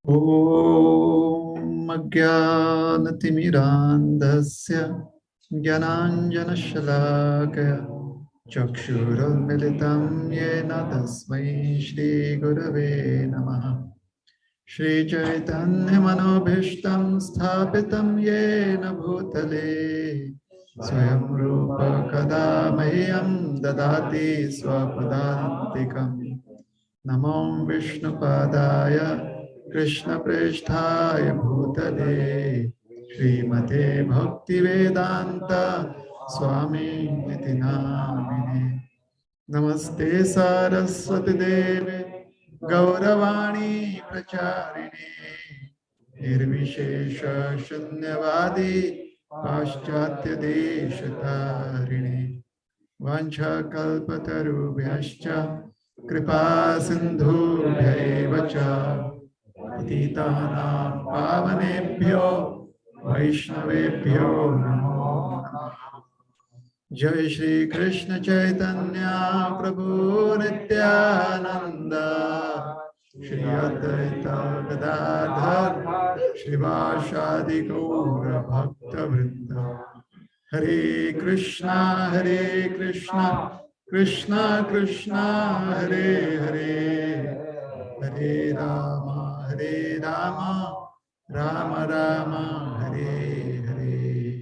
Om Ajnanatirandasya Jnananjanashalakaya Chakshurunmilitam Yena Tasmai Shri Gurave Namaha Shri Chaitanya Manobhishtam Sthapitam Yena Bhutale Swayam Rupa Kada Mahyam Dadati Swapadantikam Namo Vishnupadaya Krishna Presthaya Bhutale Srimate Bhaktivedanta Swami Niti Namine Namaste Saraswati Devi Gauravani Pracharine Nirvishesha Shunyavadi Paschatya Deshatarine Vancha Kalpatarubhyascha Kripa Sindhubhya cha Patitanam Pavanebhyo Vaishnavebhyo Namo Namaha Jai Shri Krishna Chaitanya Prabhu Nityananda Shri Advaita Gadadhar Shivashadi Gaura Bhakta Vrinda Hare Krishna Krishna Krishna Hare Hare Hare Rama Rama Rama Hare Hare.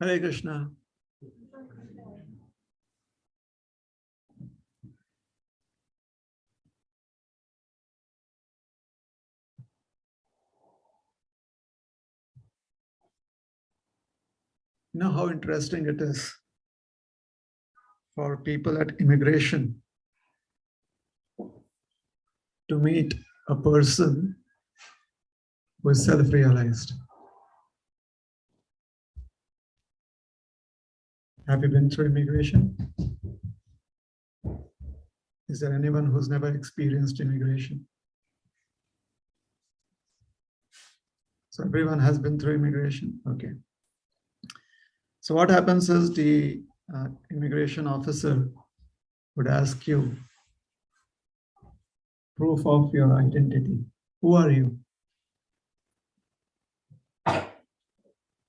Hare Krishna. You know how interesting it is for people at immigration to meet a person who is self-realized. Have you been through immigration? Is there anyone who's never experienced immigration? So everyone has been through immigration. Okay. So what happens is the immigration officer would ask you proof of your identity. Who are you?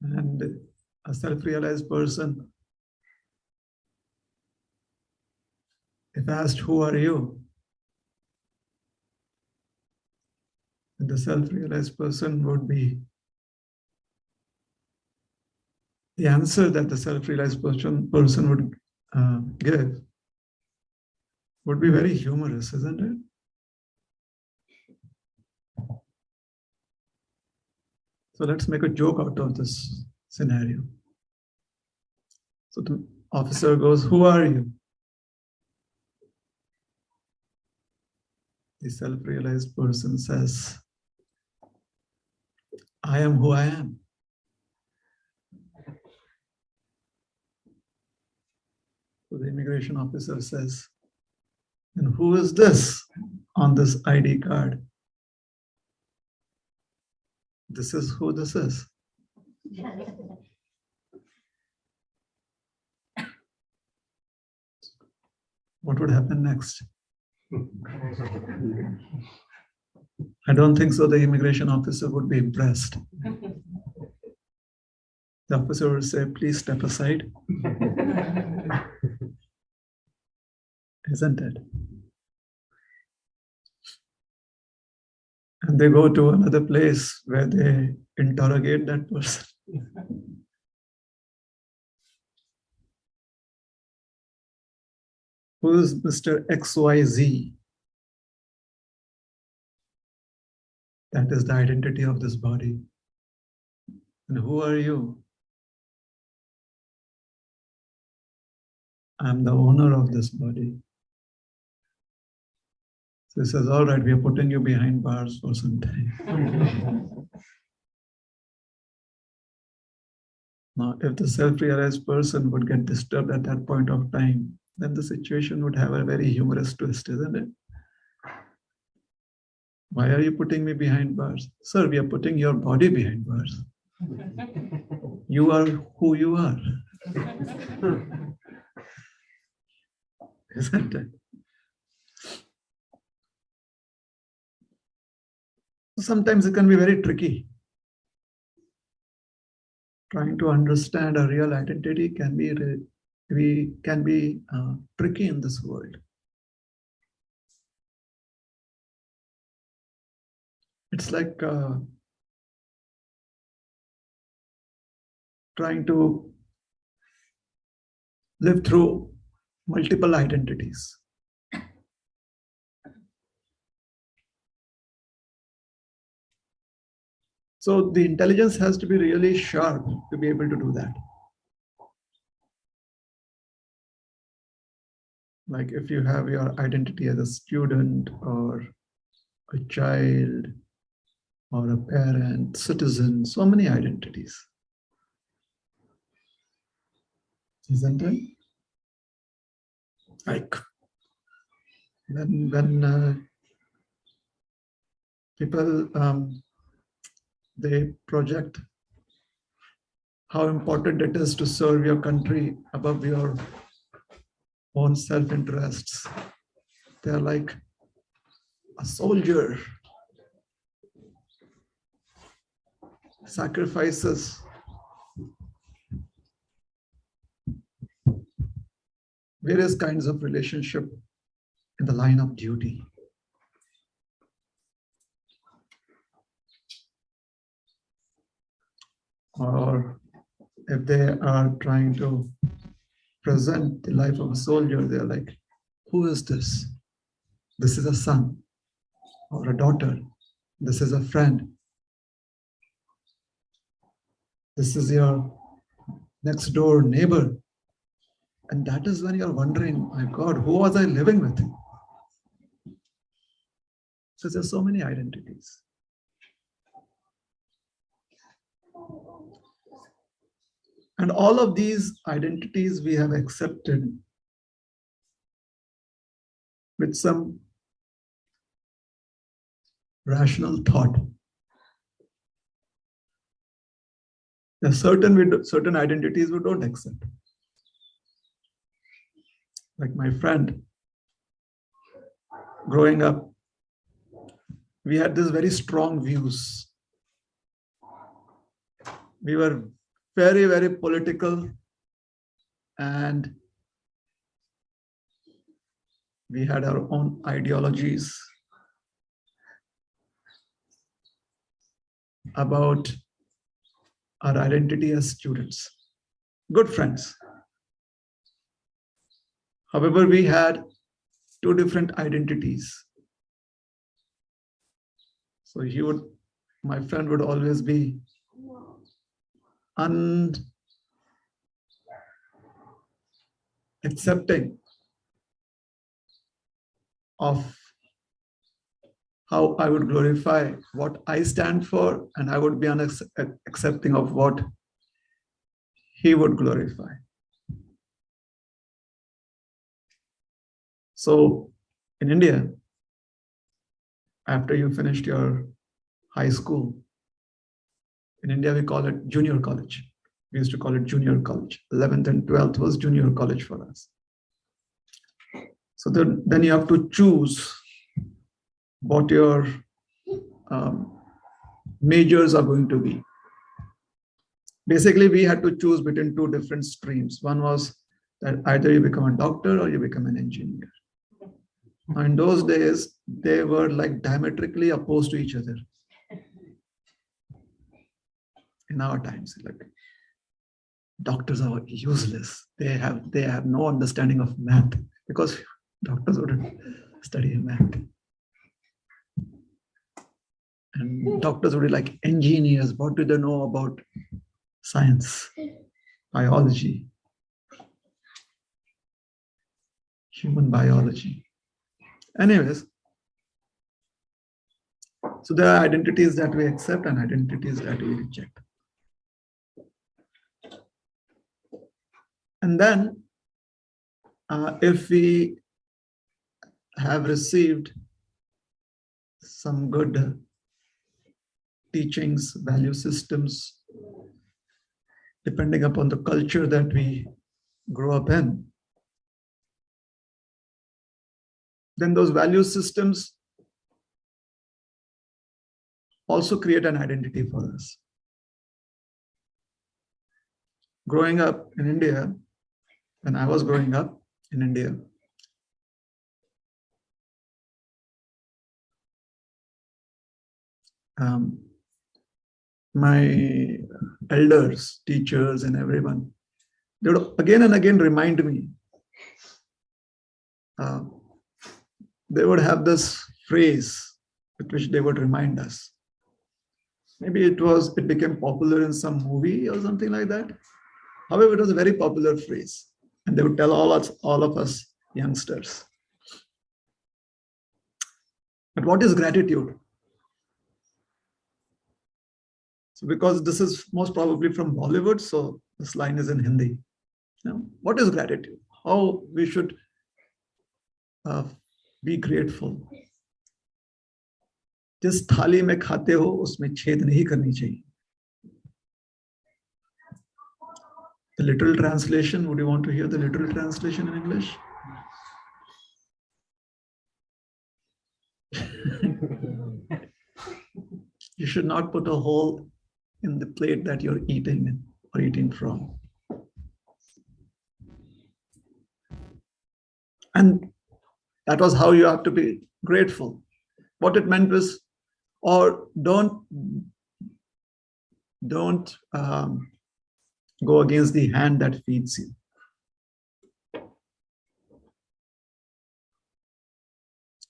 And a self-realized person, if asked, who are you? And the self-realized person would be, the answer that the self-realized person would give would be very humorous, isn't it? So let's make a joke out of this scenario. So the officer goes, who are you? The self-realized person says, I am who I am. So the immigration officer says, and who is this on this ID card? This is who this is. What would happen next? I don't think so. The immigration officer would be impressed. The officer would say, please step aside. Isn't it? And they go to another place where they interrogate that person. Who is Mr. XYZ? That is the identity of this body. And who are you? I'm the owner of this body. So he says, all right, we are putting you behind bars for some time. Now, if the self-realized person would get disturbed at that point of time, then the situation would have a very humorous twist, isn't it? Why are you putting me behind bars? Sir, we are putting your body behind bars. You are who you are. Isn't it? Sometimes it can be very tricky. Trying to understand a real identity can be tricky in this world. It's like trying to live through multiple identities. So the intelligence has to be really sharp to be able to do that. Like if you have your identity as a student or a child or a parent, citizen, so many identities. Isn't it? Like when people they project how important it is to serve your country above your own self-interests. They're like a soldier sacrifices various kinds of relationship in the line of duty. Or if they are trying to present the life of a soldier, they're like, who is this? This is a son or a daughter. This is a friend. This is your next door neighbor. And that is when you're wondering, my God, who was I living with? So there's so many identities. And all of these identities we have accepted with some rational thought. There are certain identities we don't accept. Like my friend, growing up, we had these very strong views. We were very, very political, and we had our own ideologies about our identity as students. Good friends. However, we had two different identities. So my friend would always be unaccepting of how I would glorify what I stand for, and I would be unaccepting of what he would glorify. So in India, after you finished your high school, in India we call it junior college. We used to call it junior college. 11th and 12th was junior college for us. So then you have to choose what your majors are going to be. Basically, we had to choose between two different streams. One was that either you become a doctor or you become an engineer. Now, in those days, they were like diametrically opposed to each other. In our times, like doctors are useless. They have no understanding of math because doctors wouldn't study math. And doctors would be like engineers. What do they know about science, biology, human biology? Anyways, so there are identities that we accept and identities that we reject. And then if we have received some good teachings, value systems, depending upon the culture that we grow up in, then those value systems also create an identity for us. Growing up in India, when I was growing up in India, my elders, teachers, and everyone, they would again and again remind me. They would have this phrase with which they would remind us. Maybe it became popular in some movie or something like that. However, it was a very popular phrase, and they would tell all of us youngsters. But what is gratitude? So because this is most probably from Bollywood, so this line is in Hindi. Now, what is gratitude? How we should be grateful. जिस थाली में खाते हो उसमें छेद नहीं करनी चाहिए. The literal translation, would you want to hear the literal translation in English? You should not put a hole in the plate that you're eating in or eating from. And that was how you have to be grateful. What it meant was, or don't go against the hand that feeds you.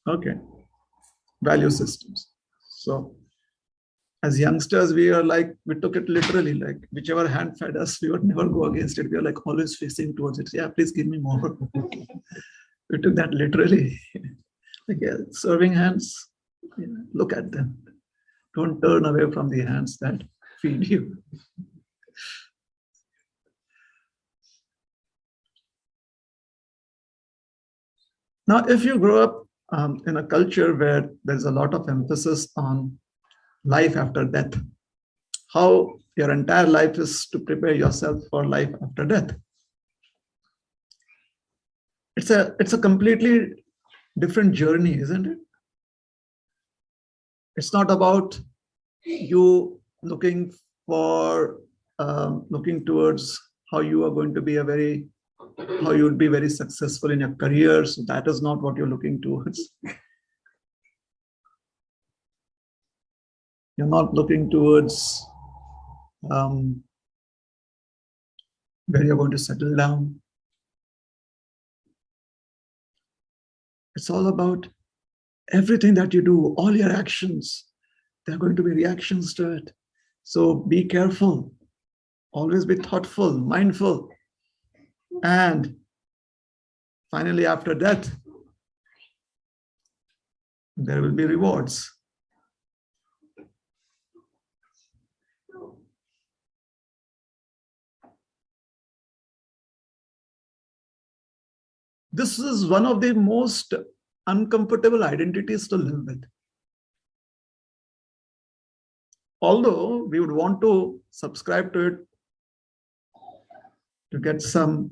Okay. Value systems. So as youngsters, we took it literally, like whichever hand fed us, we would never go against it. We are like always facing towards it. Yeah, please give me more. We took that literally. Like, yeah, serving hands, look at them. Don't turn away from the hands that feed you. Now, if you grow up in a culture where there's a lot of emphasis on life after death, how your entire life is to prepare yourself for life after death. It's a completely different journey, isn't it? It's not about you looking towards how you are going to be how you would be very successful in your career. So that is not what you're looking towards. You're not looking towards where you're going to settle down. It's all about everything that you do, all your actions. There are going to be reactions to it. So be careful. Always be thoughtful, mindful. And finally, after death, there will be rewards. This is one of the most uncomfortable identities to live with. Although we would want to subscribe to it to get some,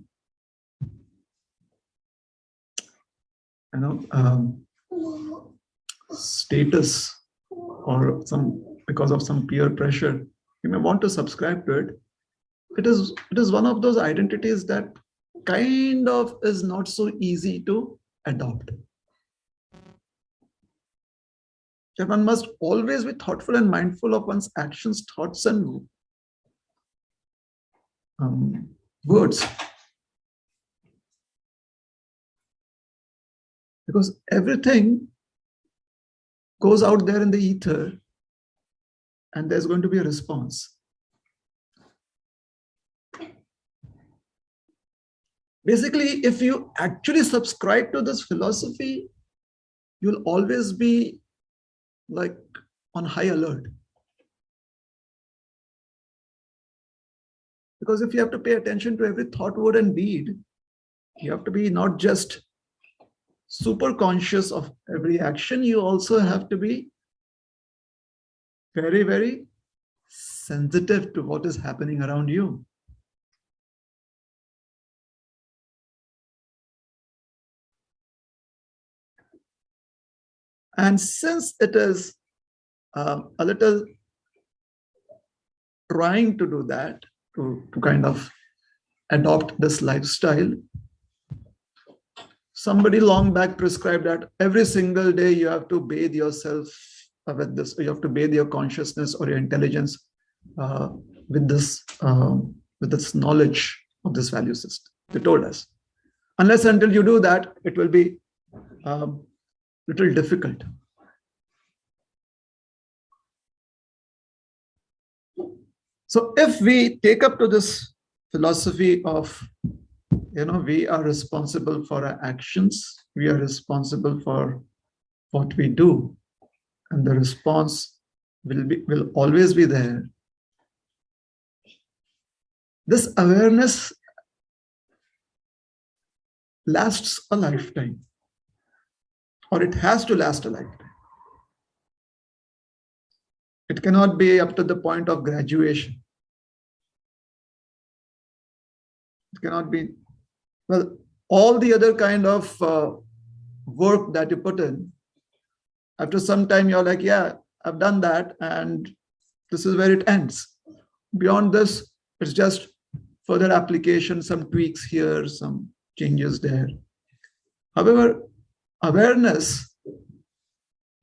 status or because of some peer pressure, you may want to subscribe to it. It is one of those identities that kind of is not so easy to adopt. That one must always be thoughtful and mindful of one's actions, thoughts, and words. Because everything goes out there in the ether and there's going to be a response. Basically, if you actually subscribe to this philosophy, you'll always be like on high alert. Because if you have to pay attention to every thought, word, and deed, you have to be not just super conscious of every action, you also have to be very, very sensitive to what is happening around you. And since it is a little trying to do that, to kind of adopt this lifestyle, somebody long back prescribed that every single day you have to bathe yourself with this, you have to bathe your consciousness or your intelligence with this knowledge of this value system. They told us, unless until you do that, it will be little difficult. So if we take up to this philosophy of, we are responsible for our actions, we are responsible for what we do, and the response will always be there. This awareness lasts a lifetime, or it has to last a lifetime. It cannot be up to the point of graduation. It cannot be, well, all the other kind of work that you put in, after some time you're like, yeah, I've done that, and this is where it ends. Beyond this, it's just further application, some tweaks here, some changes there. However, awareness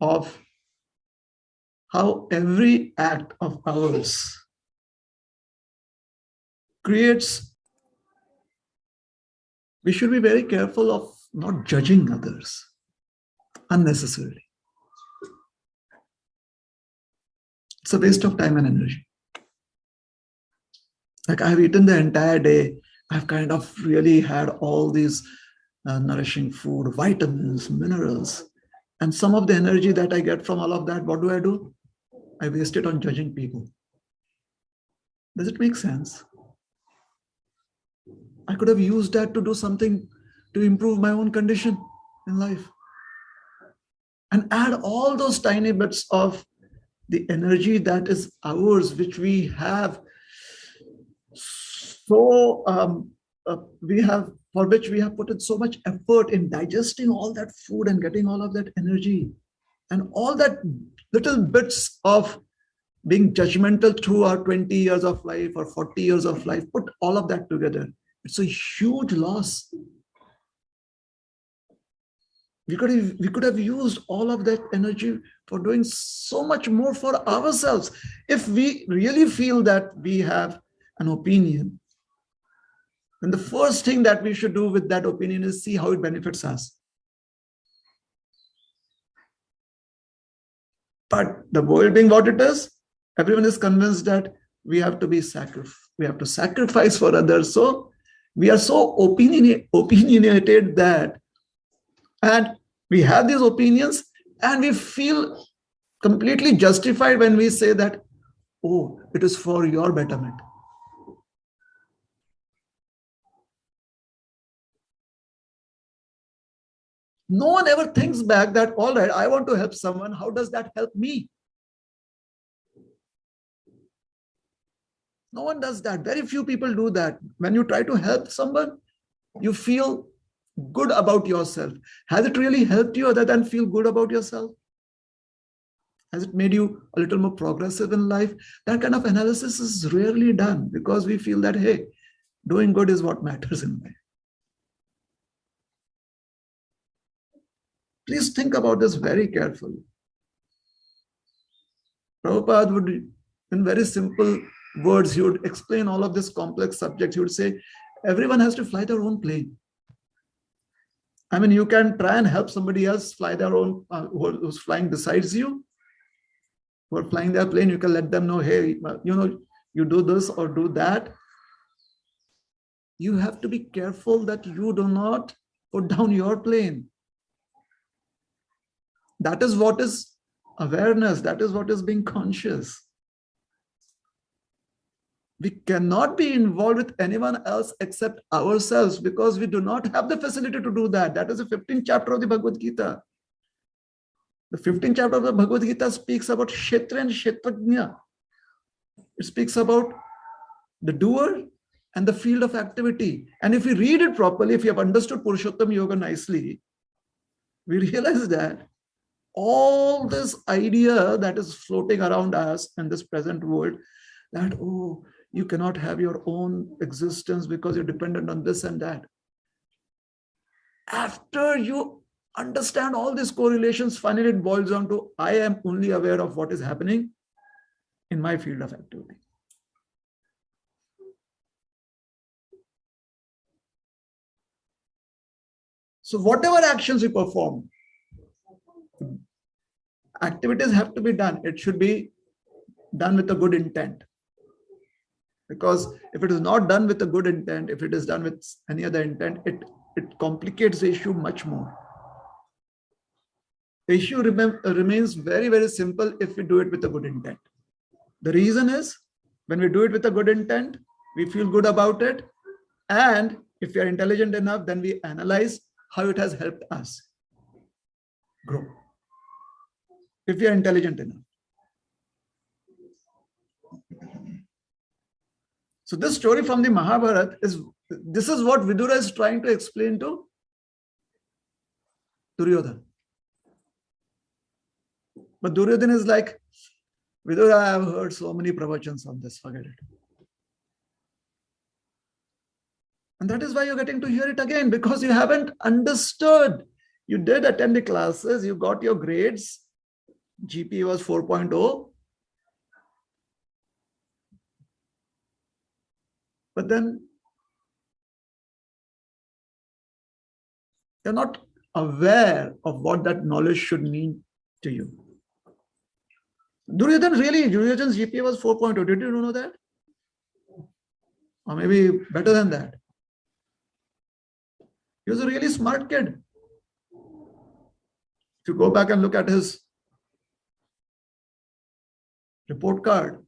of how every act of ours creates, we should be very careful of not judging others unnecessarily. It's a waste of time and energy. Like, I've eaten the entire day. I've kind of really had all these nourishing food, vitamins, minerals. And some of the energy that I get from all of that, what do? I waste it on judging people. Does it make sense? I could have used that to do something to improve my own condition in life. And add all those tiny bits of the energy that is ours, which we have for which we have put in so much effort in digesting all that food and getting all of that energy, and all that little bits of being judgmental through our 20 years of life or 40 years of life, put all of that together. It's a huge loss. We could have used all of that energy for doing so much more for ourselves. If we really feel that we have an opinion, then the first thing that we should do with that opinion is see how it benefits us. But the world being what it is, everyone is convinced that we have to sacrifice for others. So we are so opinionated that, and we have these opinions, and we feel completely justified when we say that, oh, it is for your betterment. No one ever thinks back that, all right, I want to help someone. How does that help me? No one does that. Very few people do that. When you try to help someone, you feel good about yourself. Has it really helped you other than feel good about yourself? Has it made you a little more progressive in life? That kind of analysis is rarely done because we feel that, hey, doing good is what matters in life. Please think about this very carefully. Prabhupada would, in very simple words, he would explain all of this complex subjects. He would say, everyone has to fly their own plane. I mean, you can try and help somebody else fly their own, who's flying besides you, who are flying their plane. You can let them know, hey, you do this or do that. You have to be careful that you do not put down your plane. That is what is awareness. That is what is being conscious. We cannot be involved with anyone else except ourselves because we do not have the facility to do that. That is the 15th chapter of the Bhagavad Gita. The 15th chapter of the Bhagavad Gita speaks about Kshetra and Kshetrajna. It speaks about the doer and the field of activity. And if we read it properly, if you have understood Purushottam Yoga nicely, we realize that all this idea that is floating around us in this present world, that, oh, you cannot have your own existence because you're dependent on this and that. After you understand all these correlations, finally it boils down to, I am only aware of what is happening in my field of activity. So whatever actions we perform, activities have to be done. It should be done with a good intent. Because if it is not done with a good intent, if it is done with any other intent, it complicates the issue much more. The issue remains very, very simple if we do it with a good intent. The reason is, when we do it with a good intent, we feel good about it. And if we are intelligent enough, then we analyze how it has helped us grow. If we are intelligent enough. So this story from the Mahabharata this is what Vidura is trying to explain to Duryodhana. But Duryodhana is like, Vidura, I have heard so many pravachans on this, forget it. And that is why you're getting to hear it again, because you haven't understood. You did attend the classes, you got your grades, GP was 4.0. But then you're not aware of what that knowledge should mean to you. Duryodhana's GPA was 4.0. Did you know that? Or maybe better than that. He was a really smart kid. If you go back and look at his report card,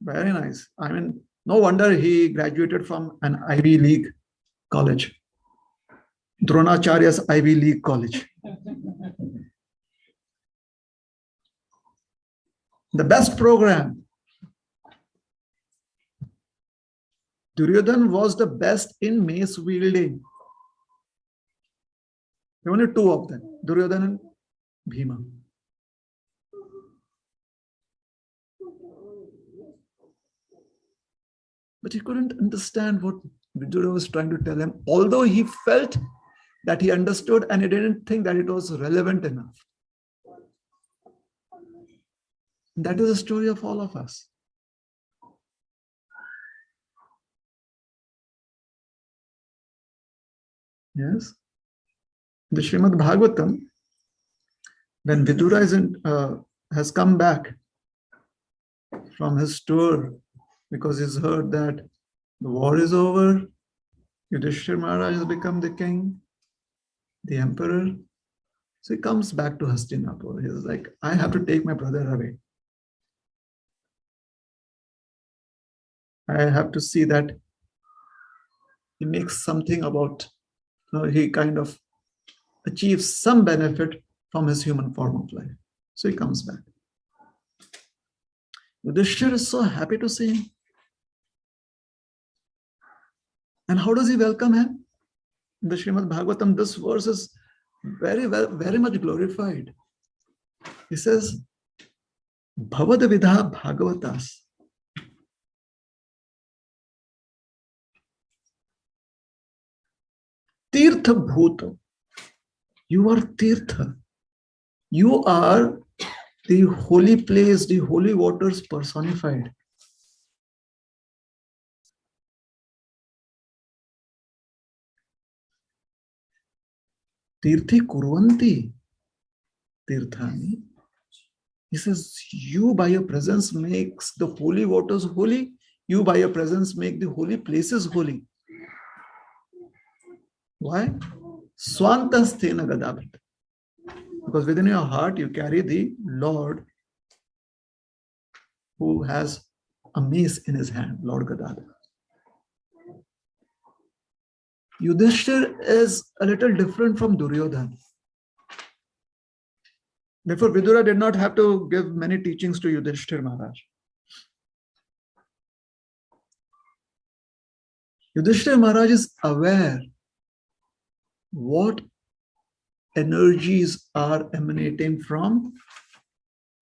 very nice. I mean, no wonder he graduated from an Ivy League college. Dronacharya's Ivy League college. The best program. Duryodhana was the best in mace wielding. There were only two of them, Duryodhana and Bhima. But he couldn't understand what Vidura was trying to tell him, although he felt that he understood and he didn't think that it was relevant enough. That is the story of all of us. Yes. The Srimad Bhagavatam, when Vidura has come back from his tour, because he's heard that the war is over, Yudhishthira Maharaj has become the king, the emperor. So he comes back to Hastinapur. He's like, I have to take my brother away. I have to see that he makes something about, he kind of achieves some benefit from his human form of life. So he comes back. Yudhishthira is so happy to see him. And how does he welcome him? In the Srimad Bhagavatam, this verse is very much glorified. He says, Bhavadavidha Bhagavatas. Tirtha Bhuta. You are Tirtha. You are the holy place, the holy waters personified. Tirthi kurvanti tirthani. He says, you by your presence makes the holy waters holy. You by your presence make the holy places holy. Why? Swantasthena gadabhita. Because within your heart you carry the Lord who has a mace in his hand, Lord Gadadhar. Yudhishthir is a little different from Duryodhana. Therefore, Vidura did not have to give many teachings to Yudhishthir Maharaj. Yudhishthir Maharaj is aware what energies are emanating from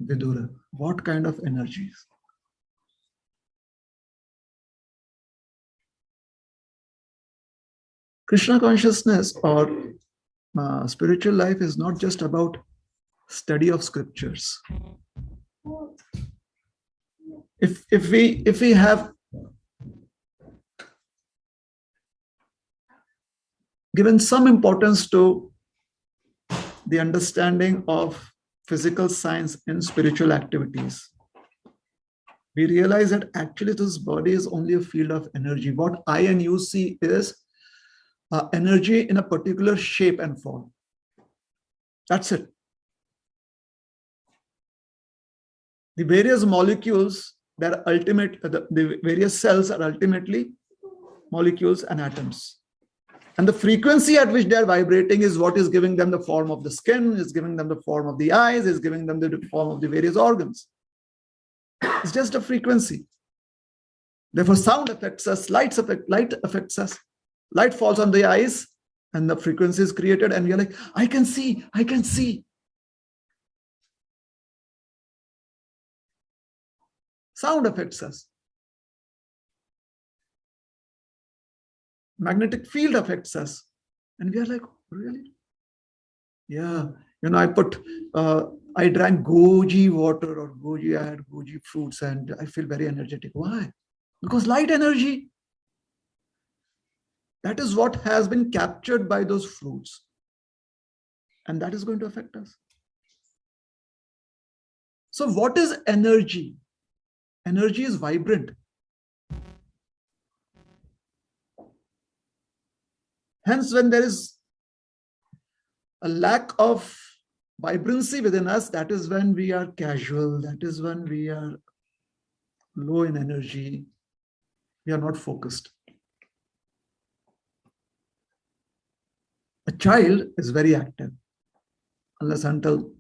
Vidura. What kind of energies? Krishna consciousness or spiritual life is not just about study of scriptures. If we have given some importance to the understanding of physical science in spiritual activities, we realize that actually this body is only a field of energy. What I and you see is energy in a particular shape and form. That's it. The various molecules that are the various cells are ultimately molecules and atoms. And the frequency at which they are vibrating is what is giving them the form of the skin, is giving them the form of the eyes, is giving them the form of the various organs. It's just a frequency. Therefore, sound affects us, light affects us. Light falls on the eyes and the frequency is created and we are like, I can see, I can see. Sound affects us. Magnetic field affects us. And we are like, really? Yeah. I drank goji water or I had goji fruits and I feel very energetic. Why? Because light energy. That is what has been captured by those fruits. And that is going to affect us. So what is energy? Energy is vibrant. Hence, when there is a lack of vibrancy within us, that is when we are casual. That is when we are low in energy. We are not focused. A child is very active. Unless until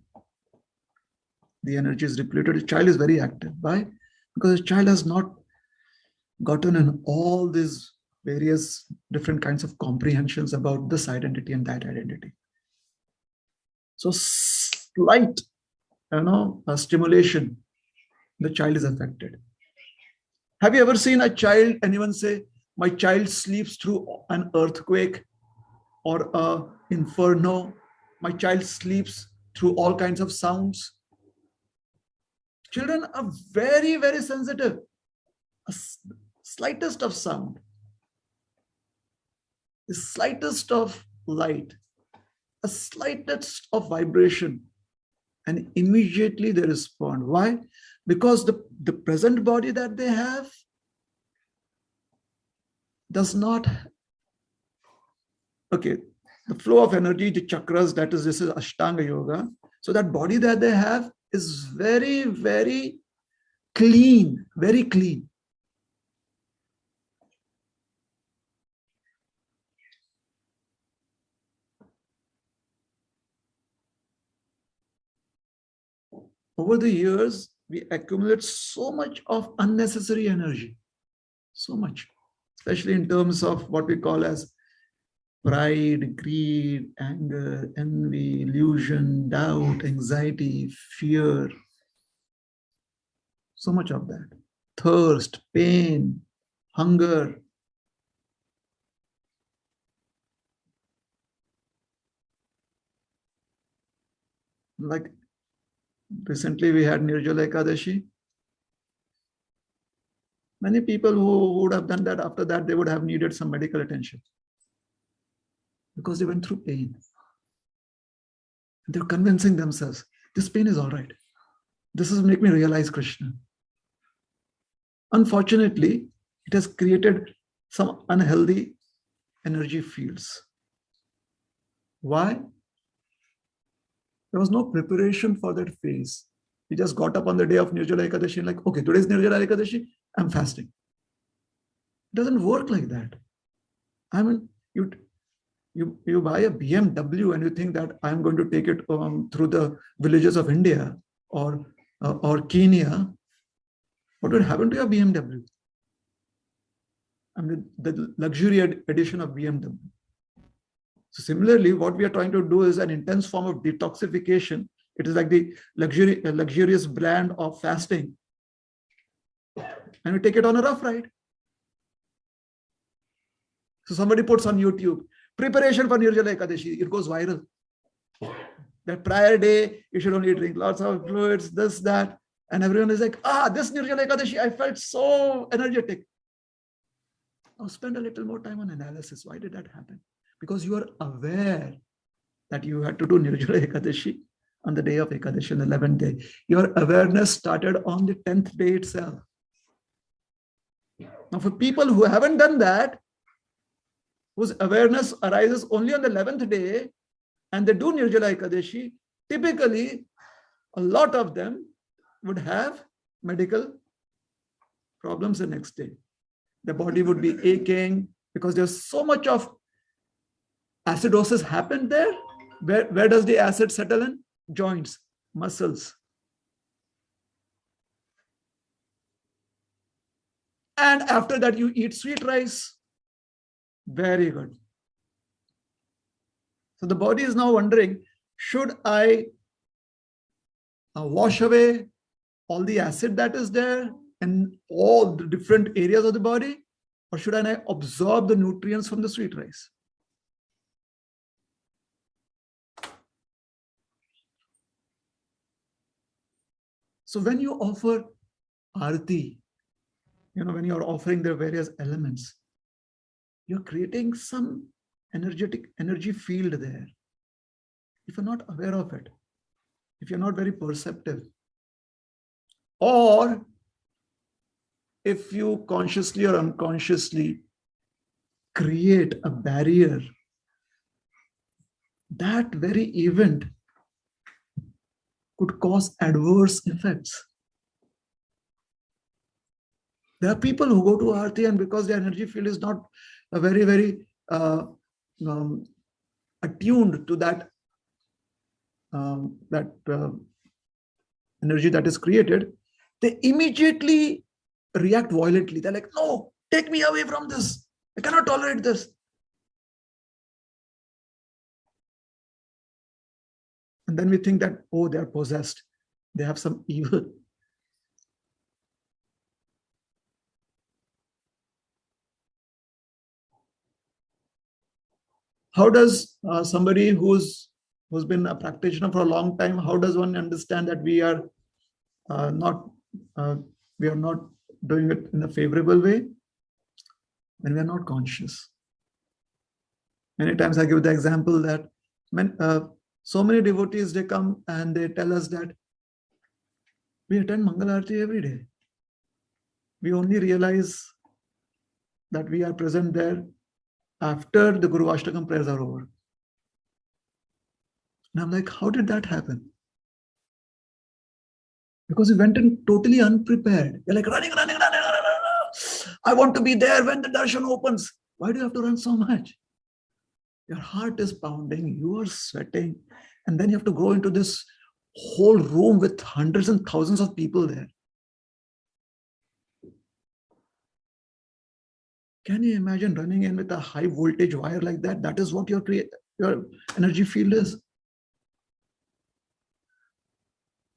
the energy is depleted, a child is very active. Why? Because a child has not gotten in all these various different kinds of comprehensions about this identity and that identity. So slight, stimulation, the child is affected. Have you ever seen anyone say, my child sleeps through an earthquake or an inferno? My child sleeps through all kinds of sounds. Children are very, very sensitive. A slightest of sound, the slightest of light, a slightest of vibration, and immediately they respond. Why? Because the present body that they have does not, the flow of energy, the chakras, this is Ashtanga Yoga. So that body that they have is very, very clean, very clean. Over the years, we accumulate so much of unnecessary energy, so much, especially in terms of what we call as pride, greed, anger, envy, illusion, doubt, anxiety, fear. So much of that. Thirst, pain, hunger. Like recently we had Nirjala Ekadashi. Many people who would have done that after that, they would have needed some medical attention because they went through pain. They're convincing themselves, this pain is all right. This is make me realize Krishna. Unfortunately, it has created some unhealthy energy fields. Why? There was no preparation for that phase. We just got up on the day of Nirjala Ekadashi and like, okay, today is Nirjala Ekadashi. I'm fasting. It doesn't work like that. I mean, you buy a BMW and you think that I'm going to take it through the villages of India or Kenya. What would happen to your BMW? I mean, the luxury edition of BMW. So similarly, what we are trying to do is an intense form of detoxification. It is like the luxurious brand of fasting. And we take it on a rough ride. So somebody puts on YouTube, preparation for Nirjala Ekadashi. It goes viral. That prior day, you should only drink lots of fluids, this, that. And everyone is like, this Nirjala Ekadashi, I felt so energetic. Now spend a little more time on analysis. Why did that happen? Because you are aware that you had to do Nirjala Ekadashi on the day of Ekadashi, on the 11th day. Your awareness started on the 10th day itself. Now for people who haven't done that, whose awareness arises only on the 11th day, and they do Nirjala Ekadashi, typically a lot of them would have medical problems the next day. The body would be aching because there's so much of acidosis happened there. Where does the acid settle in? Joints, muscles. And after that, you eat sweet rice. Very good. So the body is now wondering, should I wash away all the acid that is there in all the different areas of the body, or should I absorb the nutrients from the sweet rice? So when you offer arati, when you're offering the various elements, you're creating some energy field there. If you're not aware of it, if you're not very perceptive, or if you consciously or unconsciously create a barrier, that very event could cause adverse effects. There are people who go to Aarti, and because their energy field is not very, very attuned to that energy that is created, they immediately react violently. They're like, no, take me away from this. I cannot tolerate this. And then we think that, oh, they're possessed. They have some evil. How does somebody who's been a practitioner for a long time, how does one understand that we are not doing it in a favorable way? When we are not conscious. Many times I give the example that so many devotees, they come and they tell us that we attend Mangal Aarti every day. We only realize that we are present there after the Guru Ashtakam prayers are over. And I'm like, how did that happen? Because we went in totally unprepared. You're like running. I want to be there when the darshan opens. Why do you have to run so much? Your heart is pounding, you are sweating, and then you have to go into this whole room with hundreds and thousands of people there. Can you imagine running in with a high voltage wire like that? That is what your energy field is.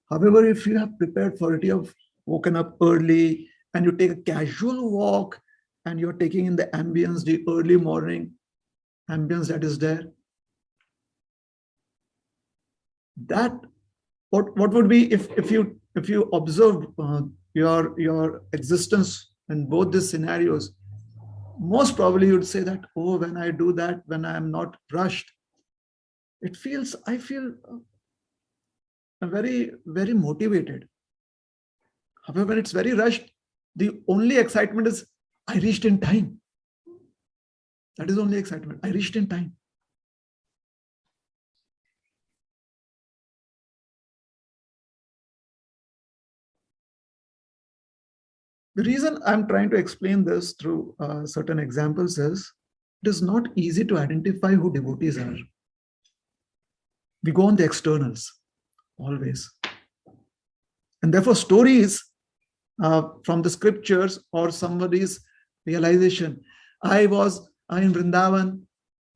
However, if you have prepared for it, you have woken up early and you take a casual walk and you're taking in the ambience, the early morning ambience that is there, that what would be if you observe your existence in both these scenarios, most probably you'd say that, oh, when I do that, when I am not rushed, I feel very, very motivated. However, when it's very rushed, the only excitement is I reached in time. That is only excitement. I reached in time. The reason I'm trying to explain this through certain examples is it is not easy to identify who devotees are. We go on the externals always. And therefore, stories from the scriptures or somebody's realization. I was in Vrindavan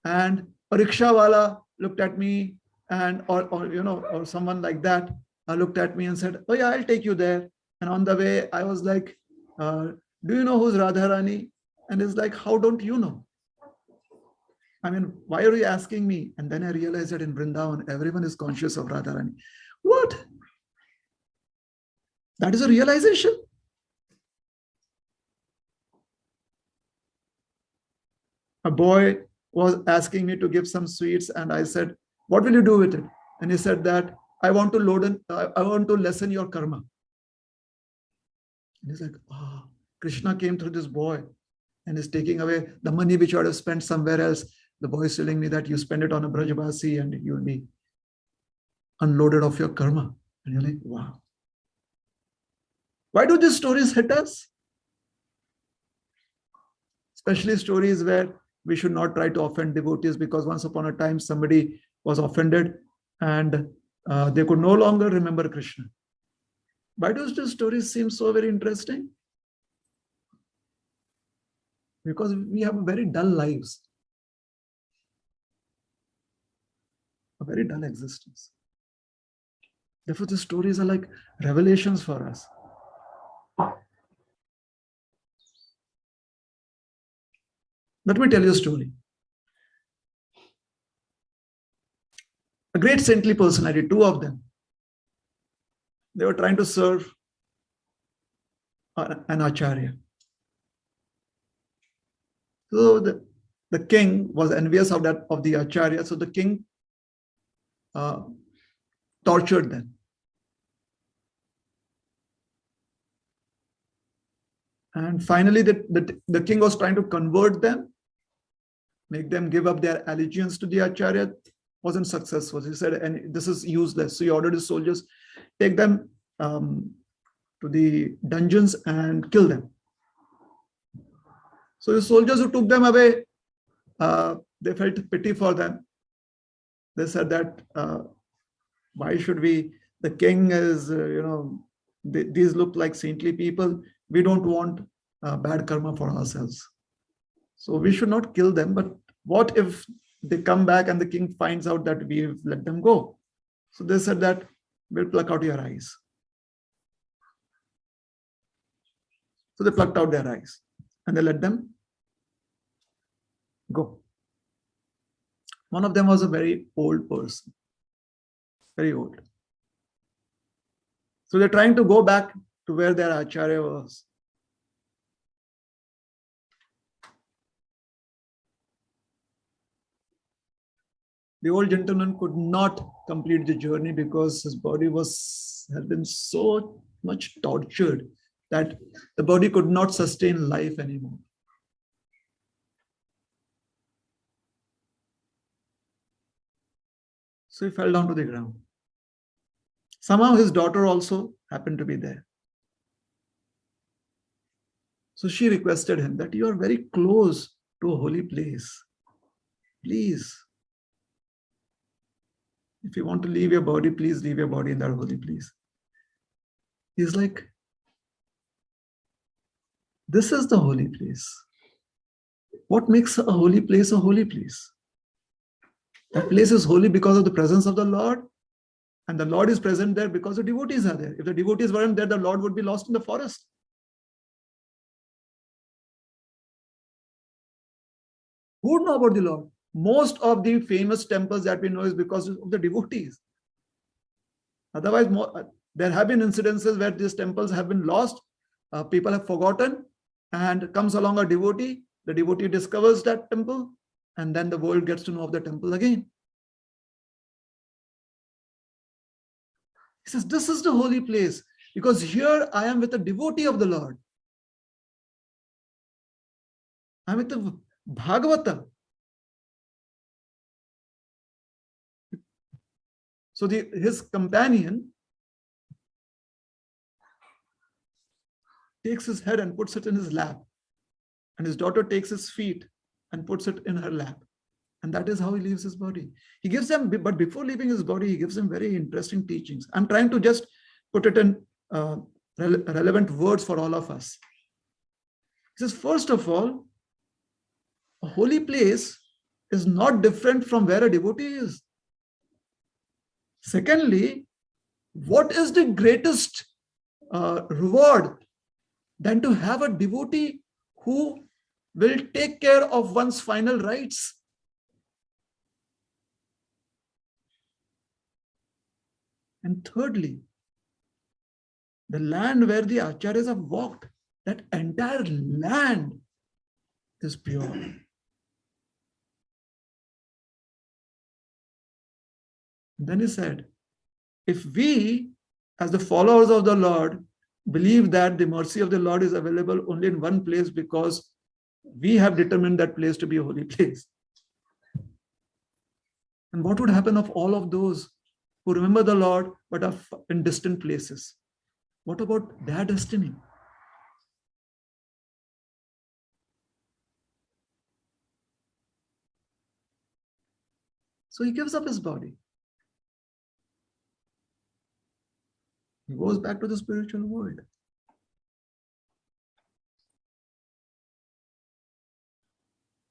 and a rickshawala looked at me and or someone like that looked at me and said, oh yeah, I'll take you there. And on the way, I was like, do you know who's Radharani? And it's like, how don't you know? I mean, why are you asking me? And then I realized that in Vrindavan, everyone is conscious of Radharani. What? That is a realization. A boy was asking me to give some sweets, and I said, what will you do with it? And he said that I want to lessen your karma. And he's like, oh, Krishna came through this boy and is taking away the money which you ought to spend somewhere else. The boy is telling me that you spend it on a Brajabasi and you'll be unloaded of your karma. And you're like, wow. Why do these stories hit us? Especially stories where we should not try to offend devotees, because once upon a time somebody was offended and they could no longer remember Krishna. Why do these stories seem so very interesting? Because we have very dull lives, a very dull existence. Therefore, the stories are like revelations for us. Let me tell you a story. A great saintly personality, two of them. They were trying to serve an acharya. So the king was envious of the acharya. So the king tortured them. And finally, the king was trying to convert them, make them give up their allegiance to the acharya. Wasn't successful. He said, and this is useless. So he ordered his soldiers, take them to the dungeons and kill them. So the soldiers who took them away, they felt pity for them. They said that, why should we? The king is, these look like saintly people. We don't want bad karma for ourselves. So we should not kill them. But what if they come back and the king finds out that we've let them go? So they said that we'll pluck out your eyes. So they plucked out their eyes and they let them go. One of them was a very old person, very old. So they're trying to go back to where their acharya was. The old gentleman could not complete the journey because his body had been so much tortured that the body could not sustain life anymore. So he fell down to the ground. Somehow his daughter also happened to be there. So she requested him that you are very close to a holy place. Please, if you want to leave your body, please leave your body in that holy place. He's like, this is the holy place. What makes a holy place a holy place? That place is holy because of the presence of the Lord, and the Lord is present there because the devotees are there. If the devotees weren't there, the Lord would be lost in the forest. Who would know about the Lord? Most of the famous temples that we know is because of the devotees. Otherwise, there have been incidences where these temples have been lost, people have forgotten, and comes along a devotee, the devotee discovers that temple, and then the world gets to know of the temple again. He says, this is the holy place because here I am with a devotee of the Lord. I'm with the Bhagavata. So his companion takes his head and puts it in his lap. And his daughter takes his feet and puts it in her lap. And that is how he leaves his body. He gives them, but before leaving his body, he gives them very interesting teachings. I'm trying to just put it in relevant words for all of us. He says, first of all, a holy place is not different from where a devotee is. Secondly, what is the greatest reward than to have a devotee who will take care of one's final rights? And thirdly, the land where the acharyas have walked, that entire land is pure. And then he said, if we, as the followers of the Lord, believe that the mercy of the Lord is available only in one place because we have determined that place to be a holy place, and what would happen of all of those who remember the Lord but are in distant places? What about their destiny? So he gives up his body. He goes back to the spiritual world.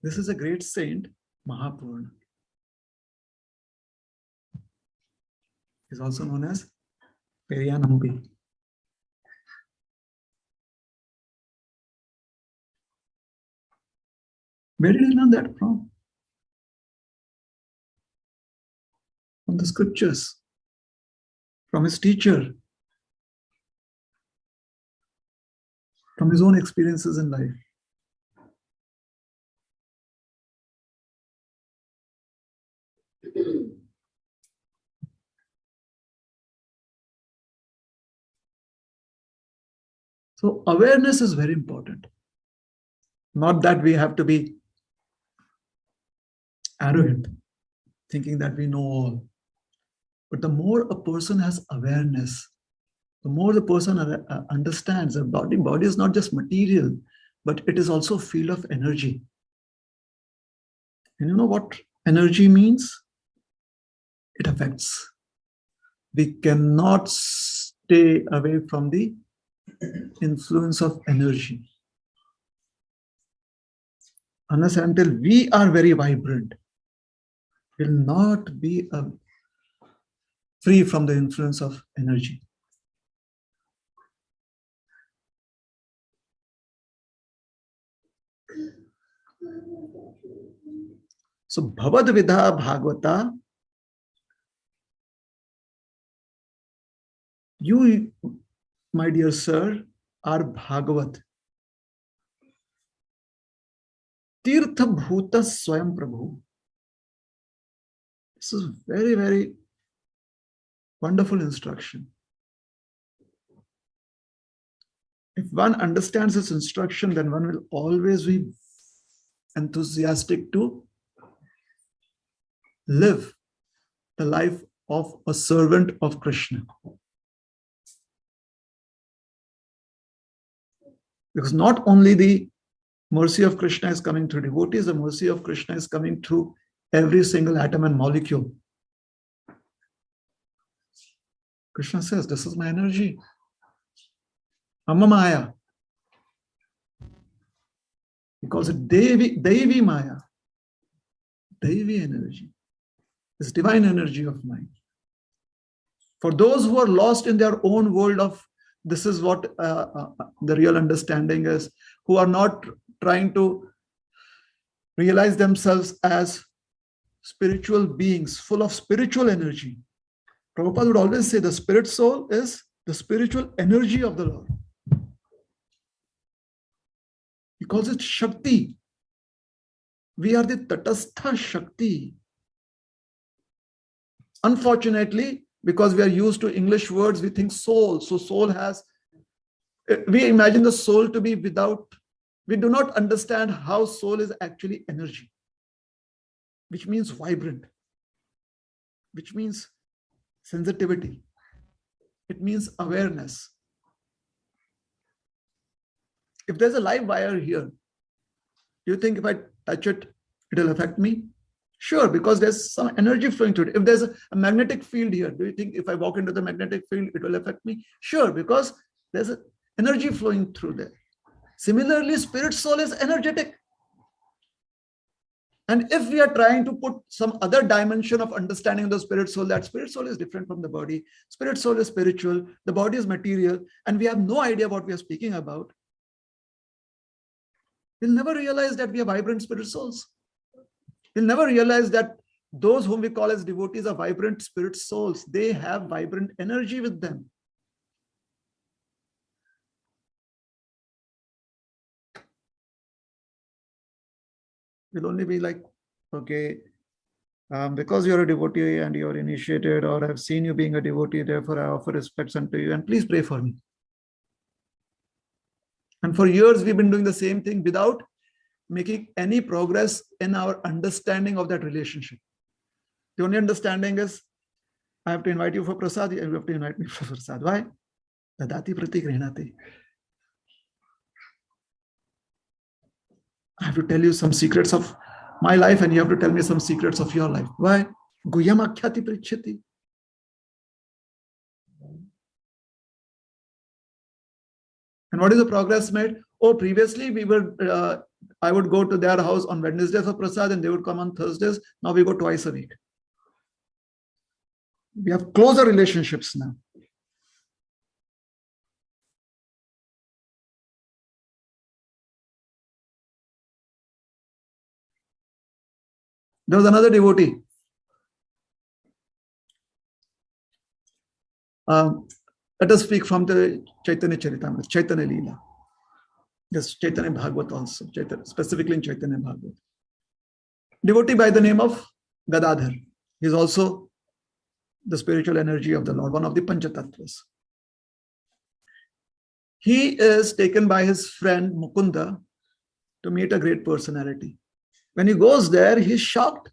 This is a great saint, Mahapurna. He's also known as Periyanambi. Where did he learn that from? From the scriptures, from his teacher, from his own experiences in life. So awareness is very important. Not that we have to be arrogant, thinking that we know all. But the more a person has awareness, the more the person understands that body is not just material, but it is also a field of energy. And you know what energy means? It affects. We cannot stay away from the influence of energy. Unless and until we are very vibrant, will not be free from the influence of energy. So Bhavad Vidha Bhagavata, you, my dear sir, are Bhagavat. Tirtha Bhuta Swayam Prabhu. This is very, very wonderful instruction. If one understands this instruction, then one will always be enthusiastic to live the life of a servant of Krishna. Because not only the mercy of Krishna is coming through devotees, the mercy of Krishna is coming through every single atom and molecule. Krishna says, this is my energy. Amma Maya. He calls it Devi Maya. Devi energy. This divine energy of mine. For those who are lost in their own world of this is what the real understanding is, who are not trying to realize themselves as spiritual beings full of spiritual energy. Prabhupada would always say the spirit soul is the spiritual energy of the Lord. He calls it Shakti. We are the Tatastha Shakti. Unfortunately, because we are used to English words, we think soul. So soul has, we imagine the soul to be without, we do not understand how soul is actually energy, which means vibrant, which means sensitivity. It means awareness. If there's a live wire here, do you think if I touch it, it'll affect me? Sure, because there's some energy flowing through it. If there's a magnetic field here, do you think if I walk into the magnetic field, it will affect me? Sure, because there's an energy flowing through there. Similarly, spirit soul is energetic. And if we are trying to put some other dimension of understanding the spirit soul, that spirit soul is different from the body, spirit soul is spiritual, the body is material, and we have no idea what we are speaking about, we'll never realize that we are vibrant spirit souls. We'll never realize that those whom we call as devotees are vibrant spirit souls. They have vibrant energy with them. We'll only be like, okay, because you're a devotee and you're initiated, or I've seen you being a devotee, therefore I offer respects unto you, and please pray for me. And for years, we've been doing the same thing without making any progress in our understanding of that relationship. The only understanding is, I have to invite you for prasad, and you have to invite me for prasad. Why? Dadati pratik rehnati. I have to tell you some secrets of my life, and you have to tell me some secrets of your life. Why? Guyam akhyati prichati. And what is the progress made? Oh, previously we were, I would go to their house on Wednesdays for prasad, and they would come on Thursdays. Now we go twice a week. We have closer relationships now. There was another devotee. Let us speak from the Chaitanya Charitamrita, Chaitanya Leela. Yes, Chaitanya Bhagavat also, specifically in Chaitanya Bhagavat. Devotee by the name of Gadadhar. He is also the spiritual energy of the Lord, one of the Panchatattvas. He is taken by his friend Mukunda to meet a great personality. When he goes there, he's shocked.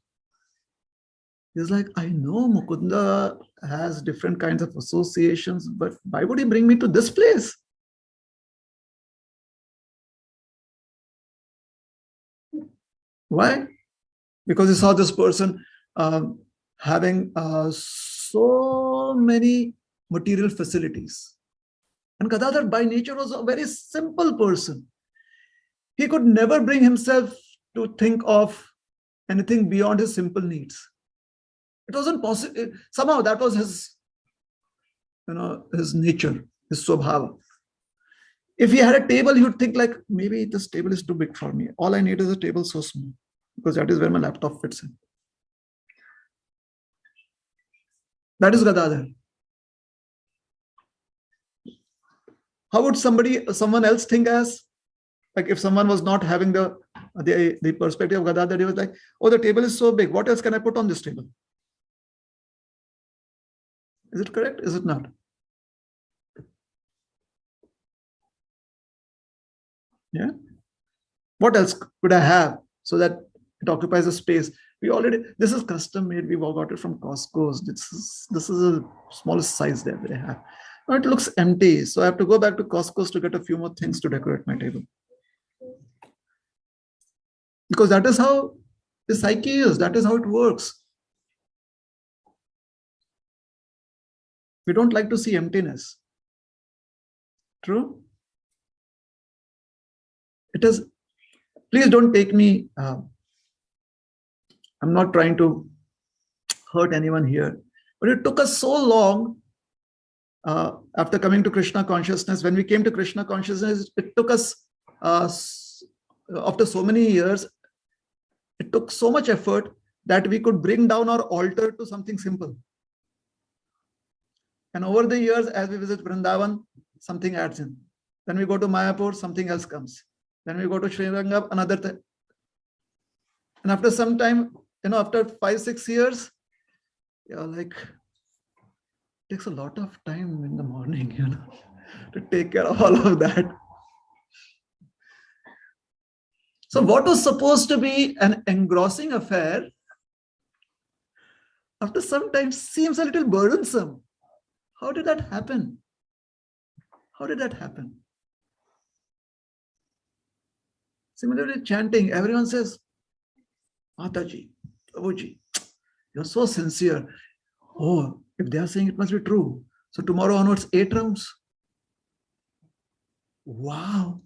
He's like, I know Mukunda has different kinds of associations, but why would he bring me to this place? Why? Because he saw this person having so many material facilities. And Gadadhar by nature was a very simple person. He could never bring himself to think of anything beyond his simple needs. It wasn't possible. Somehow that was his, his nature, his swabhava. If he had a table, he would think like, maybe this table is too big for me. All I need is a table so small, because that is where my laptop fits in. That is Gadadhar. How would someone else think as, like if someone was not having the perspective of Gadadhar, he was like, oh, the table is so big. What else can I put on this table? Is it correct? Is it not? Yeah. What else could I have so that it occupies a space? This is custom made. We got it from Costco's. This is a smallest size that they have. Now it looks empty. So I have to go back to Costco's to get a few more things to decorate my table. Because that is how the psyche is. That is how it works. We don't like to see emptiness. True? It is, please don't take me, I'm not trying to hurt anyone here, but it took us so long after coming to Krishna consciousness. When we came to Krishna consciousness, it took us, after so many years, it took so much effort that we could bring down our altar to something simple. And over the years, as we visit Vrindavan, something adds in. Then we go to Mayapur, something else comes. Then we go to Srirangam, another thing. And after some time, after 5-6 years, like, it takes a lot of time in the morning, to take care of all of that. So what was supposed to be an engrossing affair, after some time seems a little burdensome. How did that happen? How did that happen? Similarly, chanting, everyone says, Mataji, Prabhuji, you're so sincere. Oh, if they are saying it must be true. So tomorrow onwards, 8 rounds. Wow.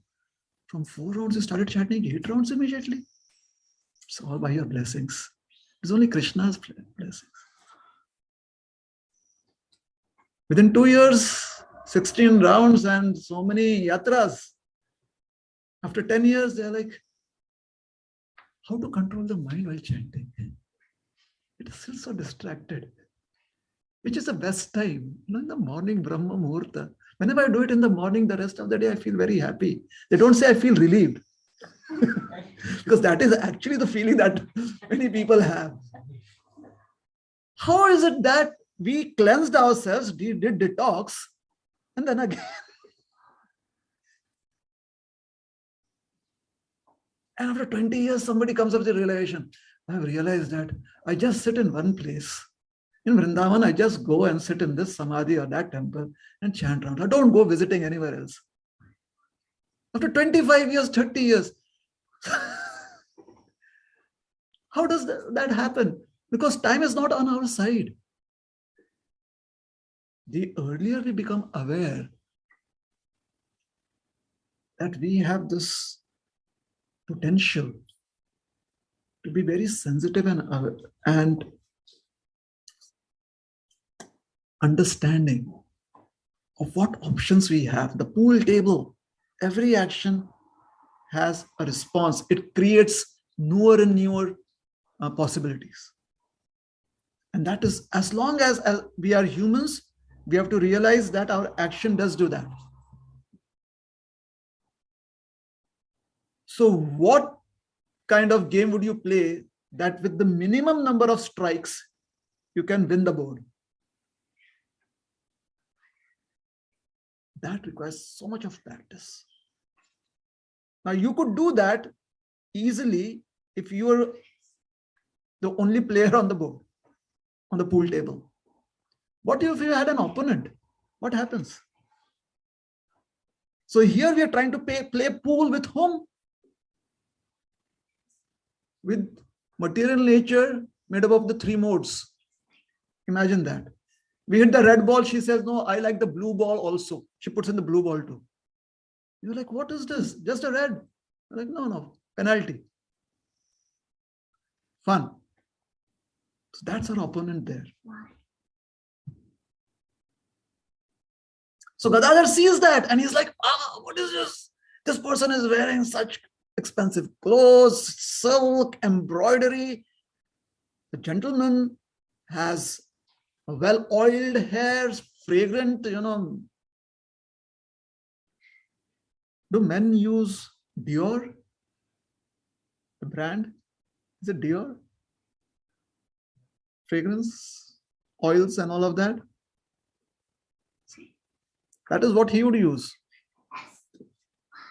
From 4 rounds, you started chanting 8 rounds immediately. It's all by your blessings. It's only Krishna's blessings. Within 2 years, 16 rounds and so many yatras. After 10 years, they're like, how to control the mind while chanting? It is still so distracted. Which is the best time? In the morning, Brahma Muhurta. Whenever I do it in the morning, the rest of the day, I feel very happy. They don't say I feel relieved. Because that is actually the feeling that many people have. How is it that we cleansed ourselves, did detox, and then again? And after 20 years, somebody comes up with the realization. I have realized that I just sit in one place. In Vrindavan, I just go and sit in this samadhi or that temple and chant around. I don't go visiting anywhere else. After 25 years, 30 years. How does that happen? Because time is not on our side. The earlier we become aware that we have this potential to be very sensitive and understanding of what options we have. The pool table, every action has a response. It creates newer and newer possibilities. And that is, as long as we are humans, we have to realize that our action does do that. So what kind of game would you play that with the minimum number of strikes, you can win the board? That requires so much of practice. Now, you could do that easily if you are the only player on the board, on the pool table. What if you had an opponent? What happens? So here we are trying to play pool with whom? With material nature made up of the 3 modes. Imagine that. We hit the red ball. She says, no, I like the blue ball also. She puts in the blue ball too. You're like, what is this? Just a red. You're like, no, penalty. Fun. So that's our opponent there. Why? So Gadadhar sees that and he's like, what is this? This person is wearing such expensive clothes, silk, embroidery. The gentleman has a well-oiled hair, fragrant, Do men use Dior? The brand? Is it Dior? Fragrance, oils and all of that? That is what he would use.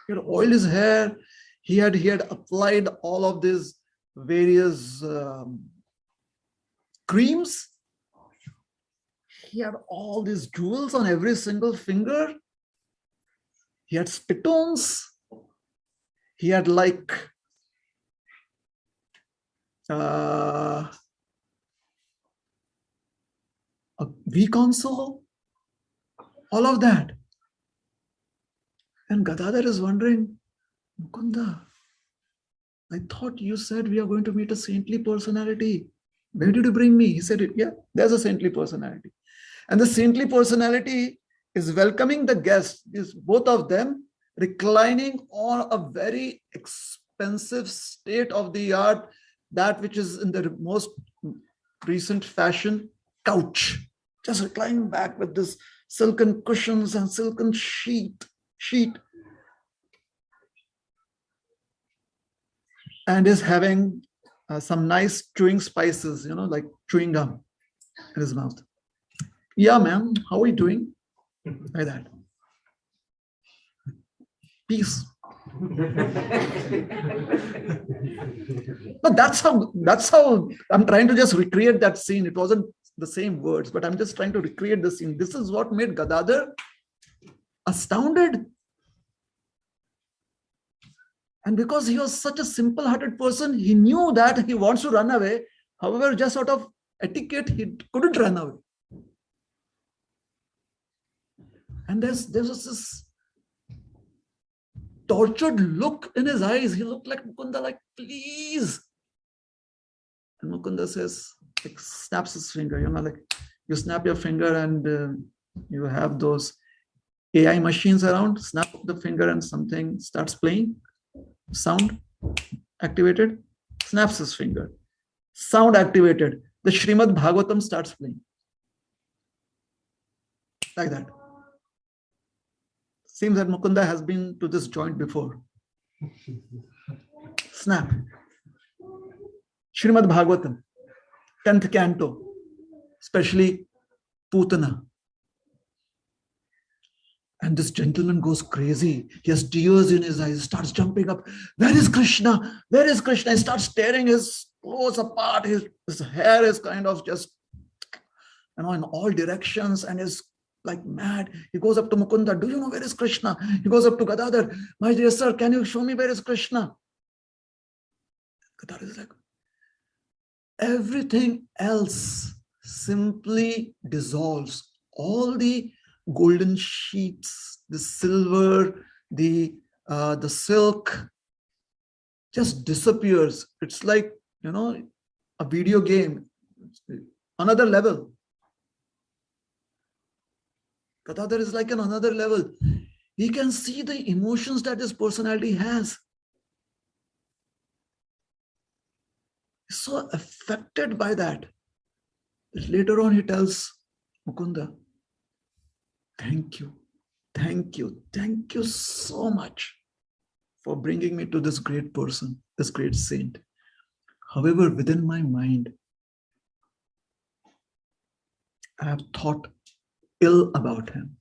He had oiled his hair. He had applied all of these various creams. He had all these jewels on every single finger. He had spittoons. He had like a V console. All of that. And Gadadhar is wondering, Mukunda, I thought you said we are going to meet a saintly personality. Where did you bring me? He said, yeah, there's a saintly personality. And the saintly personality is welcoming the guests, is both of them reclining on a very expensive state-of-the-art, that which is in the most recent fashion, couch. Just reclining back with this silken cushions and silken sheet. And is having some nice chewing spices, like chewing gum in his mouth. Yeah, ma'am, how are you doing? Like that. Peace. No, that's how I'm trying to just recreate that scene. It wasn't the same words, but I'm just trying to recreate the scene. This is what made Gadadhar astounded. And because he was such a simple-hearted person, he knew that he wants to run away. However, just out of etiquette, he couldn't run away. And there was this tortured look in his eyes. He looked like Mukunda, like, please. And Mukunda says, like, snaps his finger, like you snap your finger and you have those AI machines around, snap the finger and something starts playing, sound activated, snaps his finger, sound activated, the Srimad Bhagavatam starts playing. Like that. Seems that Mukunda has been to this joint before. Snap. Srimad Bhagavatam, 10th canto, especially Putana. And this gentleman goes crazy. He has tears in his eyes, starts jumping up. Where is Krishna? Where is Krishna? He starts tearing his clothes apart. His hair is kind of just, in all directions and is like mad. He goes up to Mukunda. Do you know where is Krishna? He goes up to Gadadhar. My dear sir, can you show me where is Krishna? Gadadhar is like, everything else simply dissolves. All the golden sheets, the silver, the silk just disappears. It's like, a video game, another level. Gadadhar is like another level. He can see the emotions that his personality has. He's so affected by that. Later on, he tells Mukunda, thank you so much for bringing me to this great person, this great saint. However, within my mind, I have thought ill about him.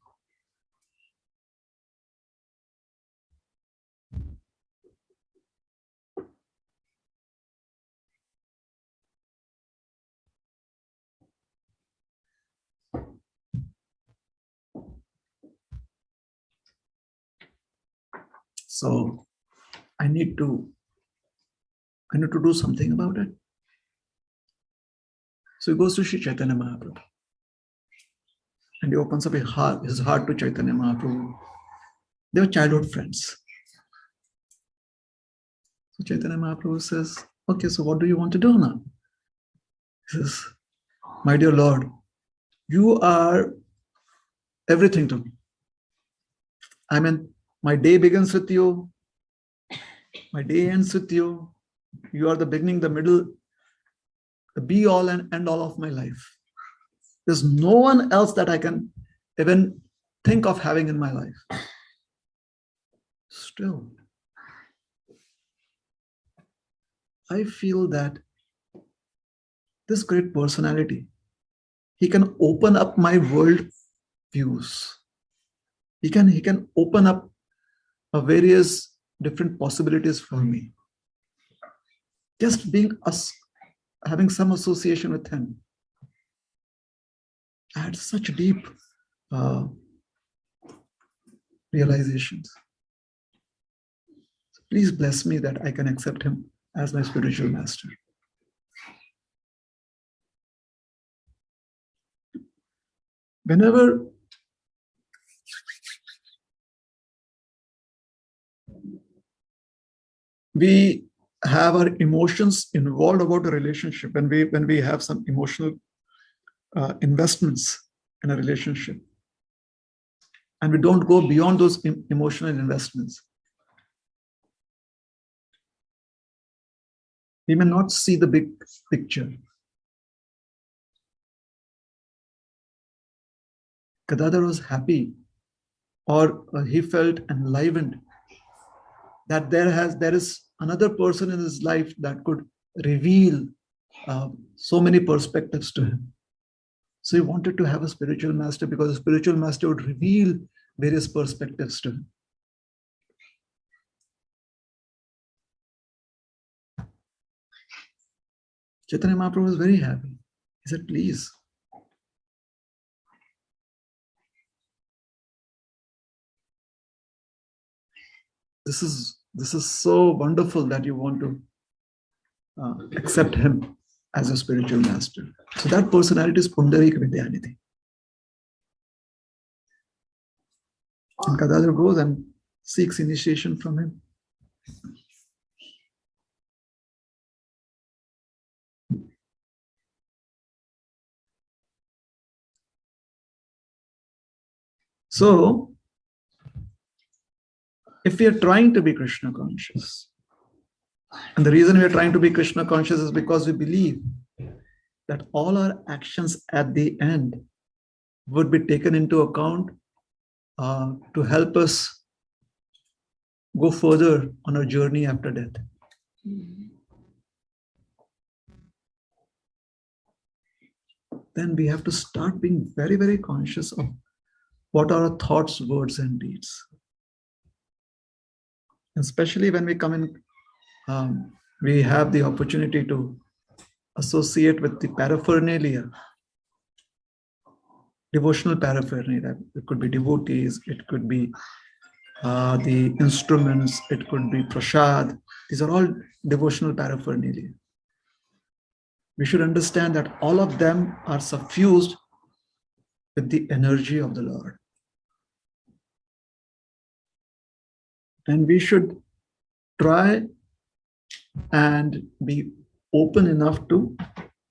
So I need to do something about it. So he goes to Sri Chaitanya Mahaprabhu. And he opens up his heart to Chaitanya Mahaprabhu. They were childhood friends. So Chaitanya Mahaprabhu says, okay, so what do you want to do now? He says, my dear Lord, you are everything to me. I mean, my day begins with you. My day ends with you. You are the beginning, the middle, the be all and end all of my life. There's no one else that I can even think of having in my life. Still, I feel that this great personality, he can open up my world views. He can open up various different possibilities for me. Just being us, having some association with him, I had such deep realizations. So please bless me that I can accept him as my spiritual master. Whenever we have our emotions involved about a relationship, when we have some emotional investments in a relationship, and we don't go beyond those emotional investments, we may not see the big picture. Gadadhar was happy, or he felt enlivened that there is another person in his life that could reveal so many perspectives to him. So he wanted to have a spiritual master because a spiritual master would reveal various perspectives to him. Chaitanya Mahaprabhu was very happy. He said, please. This this is so wonderful that you want to accept him as a spiritual master. So that personality is Pundarik Vidyanidhi. And Gadadhar goes and seeks initiation from him. So, if we are trying to be Krishna conscious, and the reason we are trying to be Krishna conscious is because we believe that all our actions at the end would be taken into account to help us go further on our journey after death. Then we have to start being very, very conscious of what are our thoughts, words, and deeds. Especially when we come in, we have the opportunity to associate with the paraphernalia, devotional paraphernalia. It could be devotees, it could be the instruments, it could be prasad. These are all devotional paraphernalia. We should understand that all of them are suffused with the energy of the Lord. And we should try and be open enough to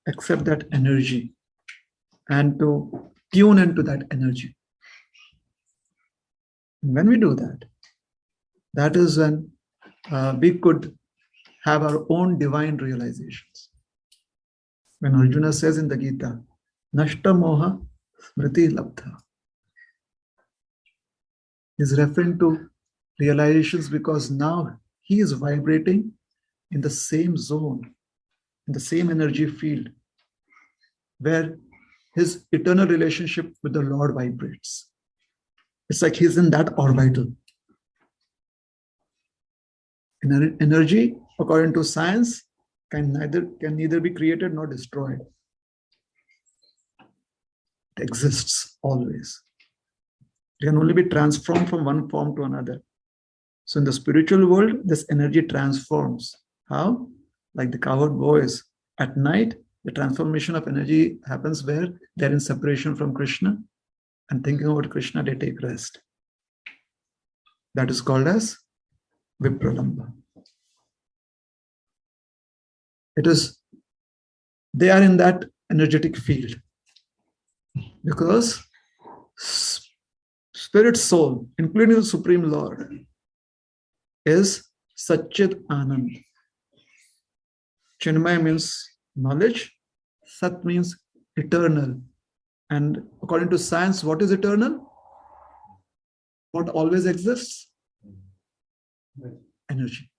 accept that energy and to tune into that energy. When we do that, that is when we could have our own divine realizations. When Arjuna says in the Gita, Nashta Moha Smriti Labdha, is referring to realizations because now he is vibrating in the same zone, in the same energy field, where his eternal relationship with the Lord vibrates. It's like he's in that orbital. Energy, according to science, can neither be created nor destroyed. It exists always. It can only be transformed from one form to another. So in the spiritual world, this energy transforms. How? Like the cowherd boys. At night, the transformation of energy happens where they're in separation from Krishna and thinking about Krishna, they take rest. That is called as Vipralamba. They are in that energetic field because spirit soul, including the Supreme Lord, is Satchit Anand. Chinmay means knowledge, Sat means eternal. And according to science, what is eternal? What always exists? Energy.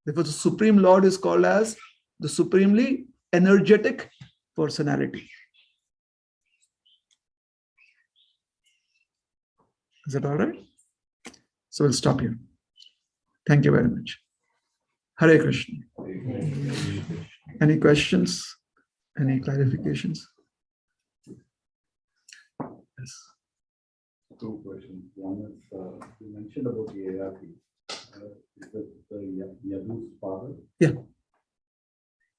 Therefore, the Supreme Lord is called as the supremely energetic personality. Is that all right? So we'll stop here. Thank you very much. Hare Krishna. Any questions? Any clarifications? Yes. Two questions. One is, you mentioned about the Yayati. Is that Yadu's father? Yeah.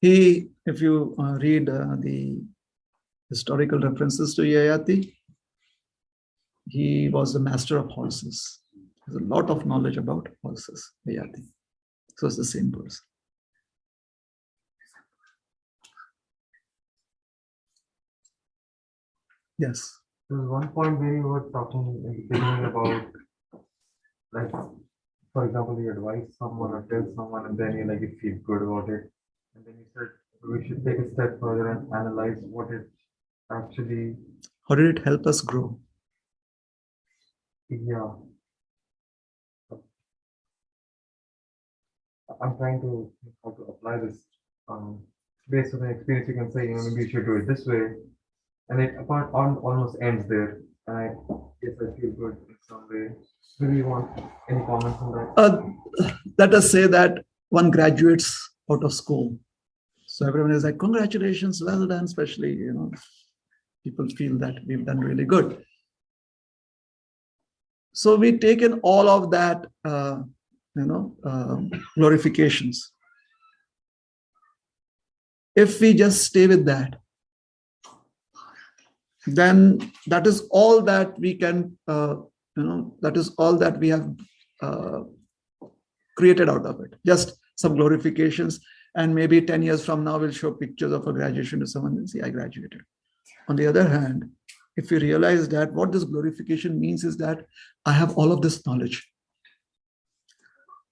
If you read the historical references to Yayati, he was the master of horses. There's a lot of knowledge about horses, Yayati. So it's the same person. Yes. There was one point where you were talking in the beginning about, like, for example, you advise someone or tell someone and then you feel good about it. And then you said we should take a step further and analyze what it actually... How did it help us grow? Yeah. I'm trying to think how to apply this. Based on the experience, you can say, maybe you should do it this way. And it almost ends there. And I guess I feel good in some way. Maybe you want any comments on that? Let us say that one graduates out of school. So everyone is like, congratulations, well done, especially, people feel that we've done really good. So we take in all of that glorifications. If we just stay with that, then that is all that we can, that is all that we have created out of it. Just some glorifications, and maybe 10 years from now, we'll show pictures of a graduation to someone and say, I graduated. On the other hand, if we realize that what this glorification means is that I have all of this knowledge.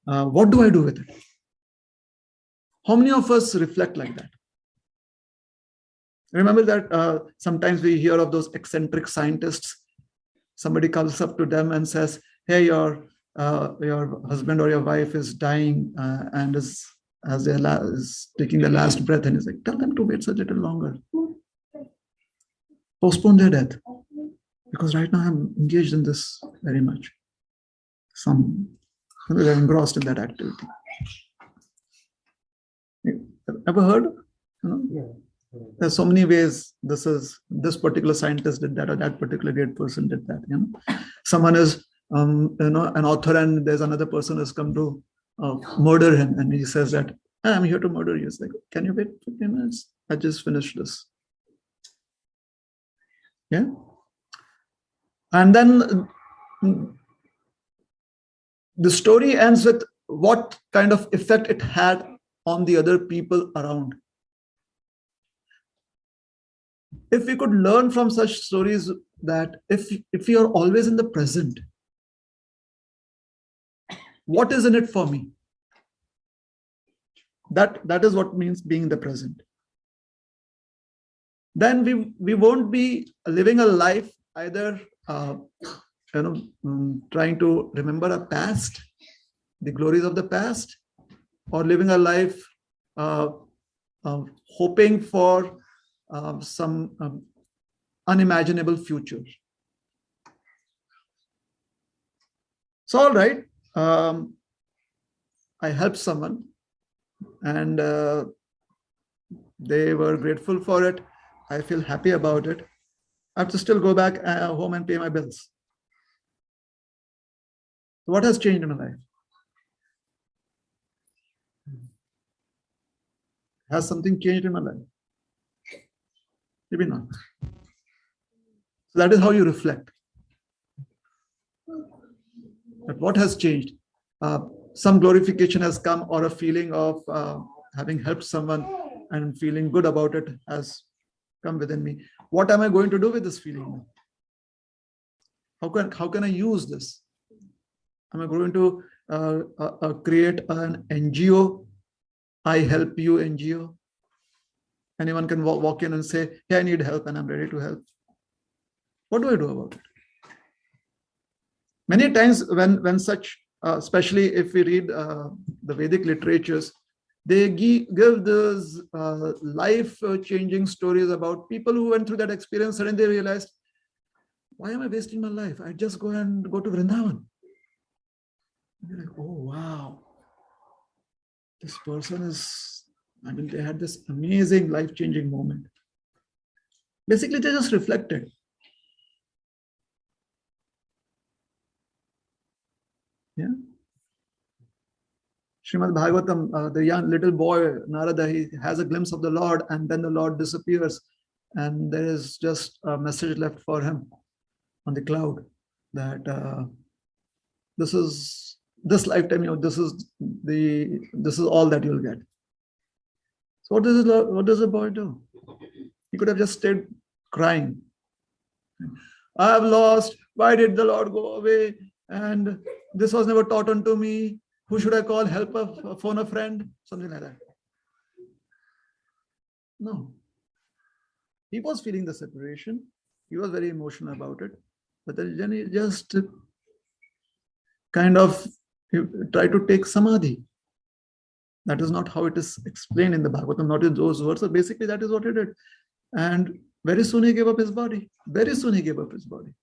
What do I do with it? How many of us reflect like that? Remember that sometimes we hear of those eccentric scientists. Somebody comes up to them and says, hey, your husband or your wife is dying and is taking the last breath, and he's like, tell them to wait such a little longer. Postpone their death. Because right now I'm engaged in this very much. They're engrossed in that activity. Ever heard? Yeah. There's so many ways this particular scientist did that, or that particular great person did that. Someone is an author, and there's another person who's come to murder him, and he says that I'm here to murder you. It's like, can you wait 15 minutes? I just finished this. Yeah. And then the story ends with what kind of effect it had on the other people around. If we could learn from such stories that if we are always in the present, what is in it for me? That is what means being in the present. Then we won't be living a life either trying to remember a past, the glories of the past, or living a life hoping for some unimaginable future. So, all right, I helped someone, and they were grateful for it. I feel happy about it. I have to still go back home and pay my bills. So what has changed in my life? Has something changed in my life? Maybe not. So that is how you reflect. But what has changed? Some glorification has come, or a feeling of having helped someone and feeling good about it has come within me. What am I going to do with this feeling? How can I use this? Am I going to create an NGO? I help you NGO. Anyone can walk in and say, hey, I need help and I'm ready to help. What do I do about it? Many times when such, especially if we read the Vedic literatures, they give those life-changing stories about people who went through that experience. Suddenly they realized, why am I wasting my life? I just go to Vrindavan. You're like, oh, wow. This person they had this amazing life-changing moment. Basically, they just reflected. Yeah. Srimad Bhagavatam, the young little boy, Narada, he has a glimpse of the Lord, and then the Lord disappears. And there is just a message left for him on the cloud that this lifetime, this is all that you'll get. So what does the boy do? He could have just stayed crying. I have lost. Why did the Lord go away? And this was never taught unto me. Who should I call? Help phone a friend? Something like that. No. He was feeling the separation. He was very emotional about it. But then he just kind of tried to take samadhi. That is not how it is explained in the Bhagavatam, not in those words. So basically, that is what he did. And very soon he gave up his body. Very soon he gave up his body.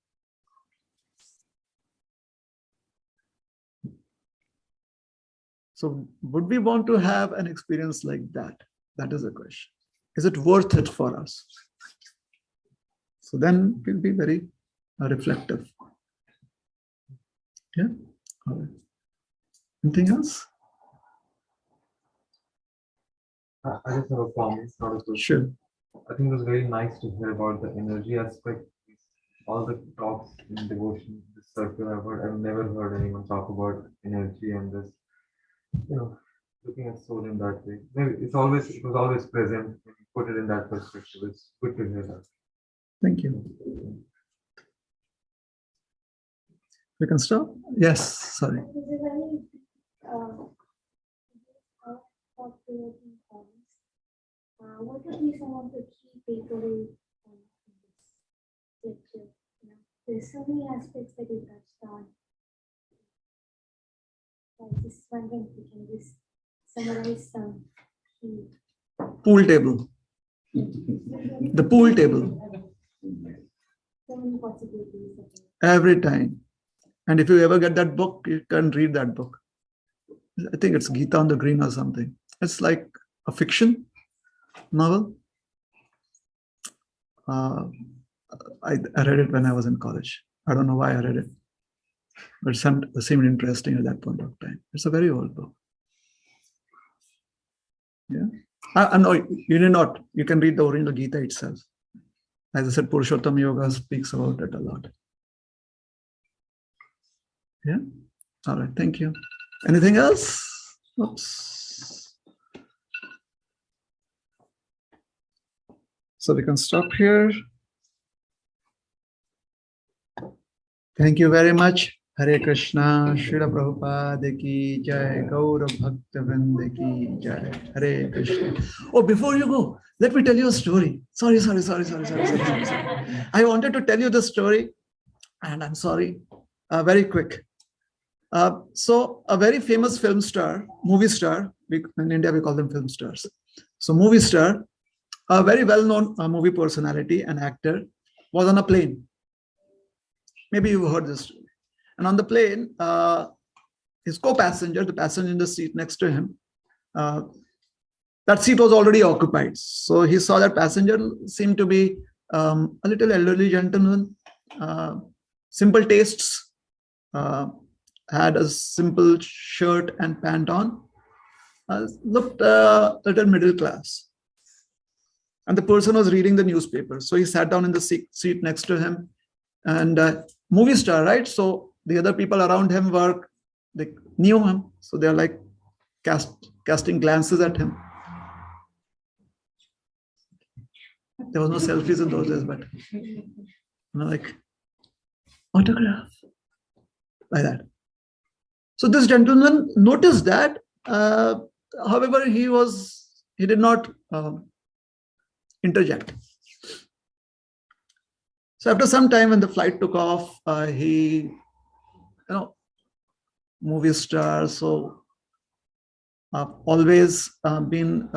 So would we want to have an experience like that? That is the question. Is it worth it for us? So then we'll be very reflective. Yeah. All right. Anything else? I just have a comment, not a question. Sure. I think it was very nice to hear about the energy aspect. All the talks in devotion, this circle I've heard, I've never heard anyone talk about energy and this, looking at soul in that way. Maybe it was always present when you put it in that perspective. It's good to hear that. Thank you. We can stop? Yes, sorry. It is a very thought-provoking points. What would be some of the key takeaways from this lecture? There's so many aspects that you touched on. I just wondering if you can just summarize some key. Pool table. The pool table. So many possibilities. Every time. And if you ever get that book, you can read that book. I think it's Gita on the Green or something. It's like a fiction novel. I read it when I was in college. I don't know why I read it, but it seemed interesting at that point of time. It's a very old book. Yeah. No, you need not. You can read the original Gita itself. As I said, Purushottam Yoga speaks about it a lot. Yeah. All right. Thank you. Anything else? Oops. So we can stop here. Thank you very much. Hare Krishna, Srila Prabhupada ki jai, Gaura Bhakta Vrinda ki jai, Hare Krishna. Oh, before you go, let me tell you a story. Sorry. I wanted to tell you the story, and I'm sorry. Very quick. So a very famous film star, movie star, in India we call them film stars. So movie star, a very well-known movie personality and actor, was on a plane. Maybe you've heard this story. And on the plane, his co-passenger, the passenger in the seat next to him, that seat was already occupied. So he saw that passenger seemed to be a little elderly gentleman, simple tastes, had a simple shirt and pant on, looked a little middle class. And the person was reading the newspaper. So he sat down in the seat next to him. And movie star, right? So the other people around him they knew him. So they're like casting glances at him. There was no selfies in those days, but like autograph, like that. So this gentleman noticed that, however, he did not interject. So after some time, when the flight took off, movie star, so always been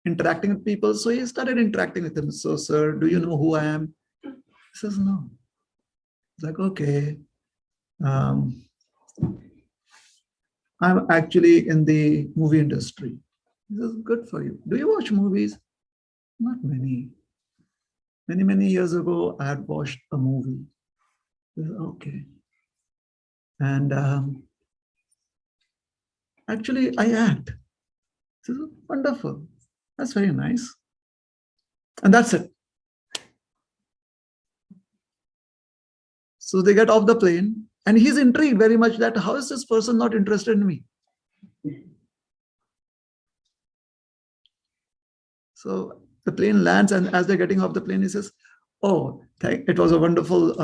interacting with people. So he started interacting with them. So, sir, do you know who I am? He says, no. He's like, okay. I'm actually in the movie industry. He says, good for you. Do you watch movies? Not many. Many years ago, I had watched a movie. He says, okay. And actually, I act. He says, wonderful. That's very nice. And that's it. So they get off the plane, and he's intrigued very much that how is this person not interested in me? So the plane lands, and as they're getting off the plane, he says, oh, it was a wonderful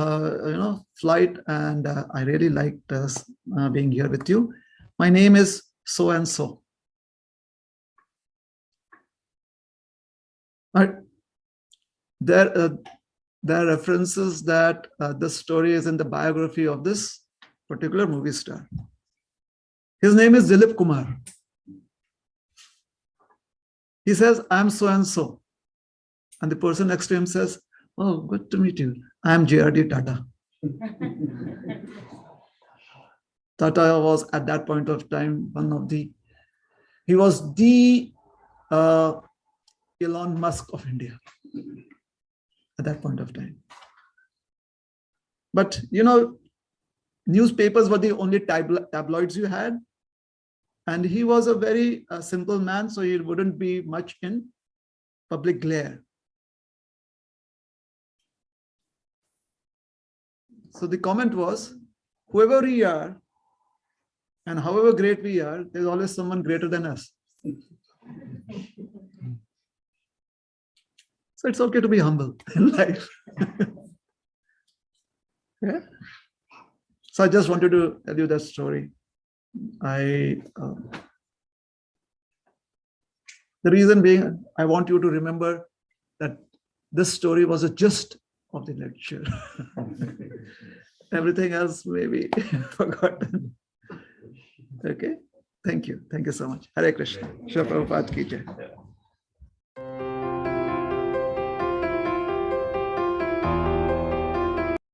flight, and I really liked being here with you. My name is so and so. But there are references that this story is in the biography of this particular movie star. His name is Dilip Kumar. He says, I'm so and so. And the person next to him says, oh, good to meet you. I'm J.R.D. Tata. Tata was at that point of time he was the Elon Musk of India at that point of time. But, Newspapers were the only tabloids you had. And he was a very simple man, so he wouldn't be much in public glare. So the comment was, whoever we are and however great we are, there's always someone greater than us. So it's okay to be humble in life. Yeah. So I just wanted to tell you that story. The reason being, I want you to remember that this story was a gist of the lecture. Everything else may be forgotten. Okay. Thank you. Thank you so much. Hare Krishna. Shri Prabhupada ki jai.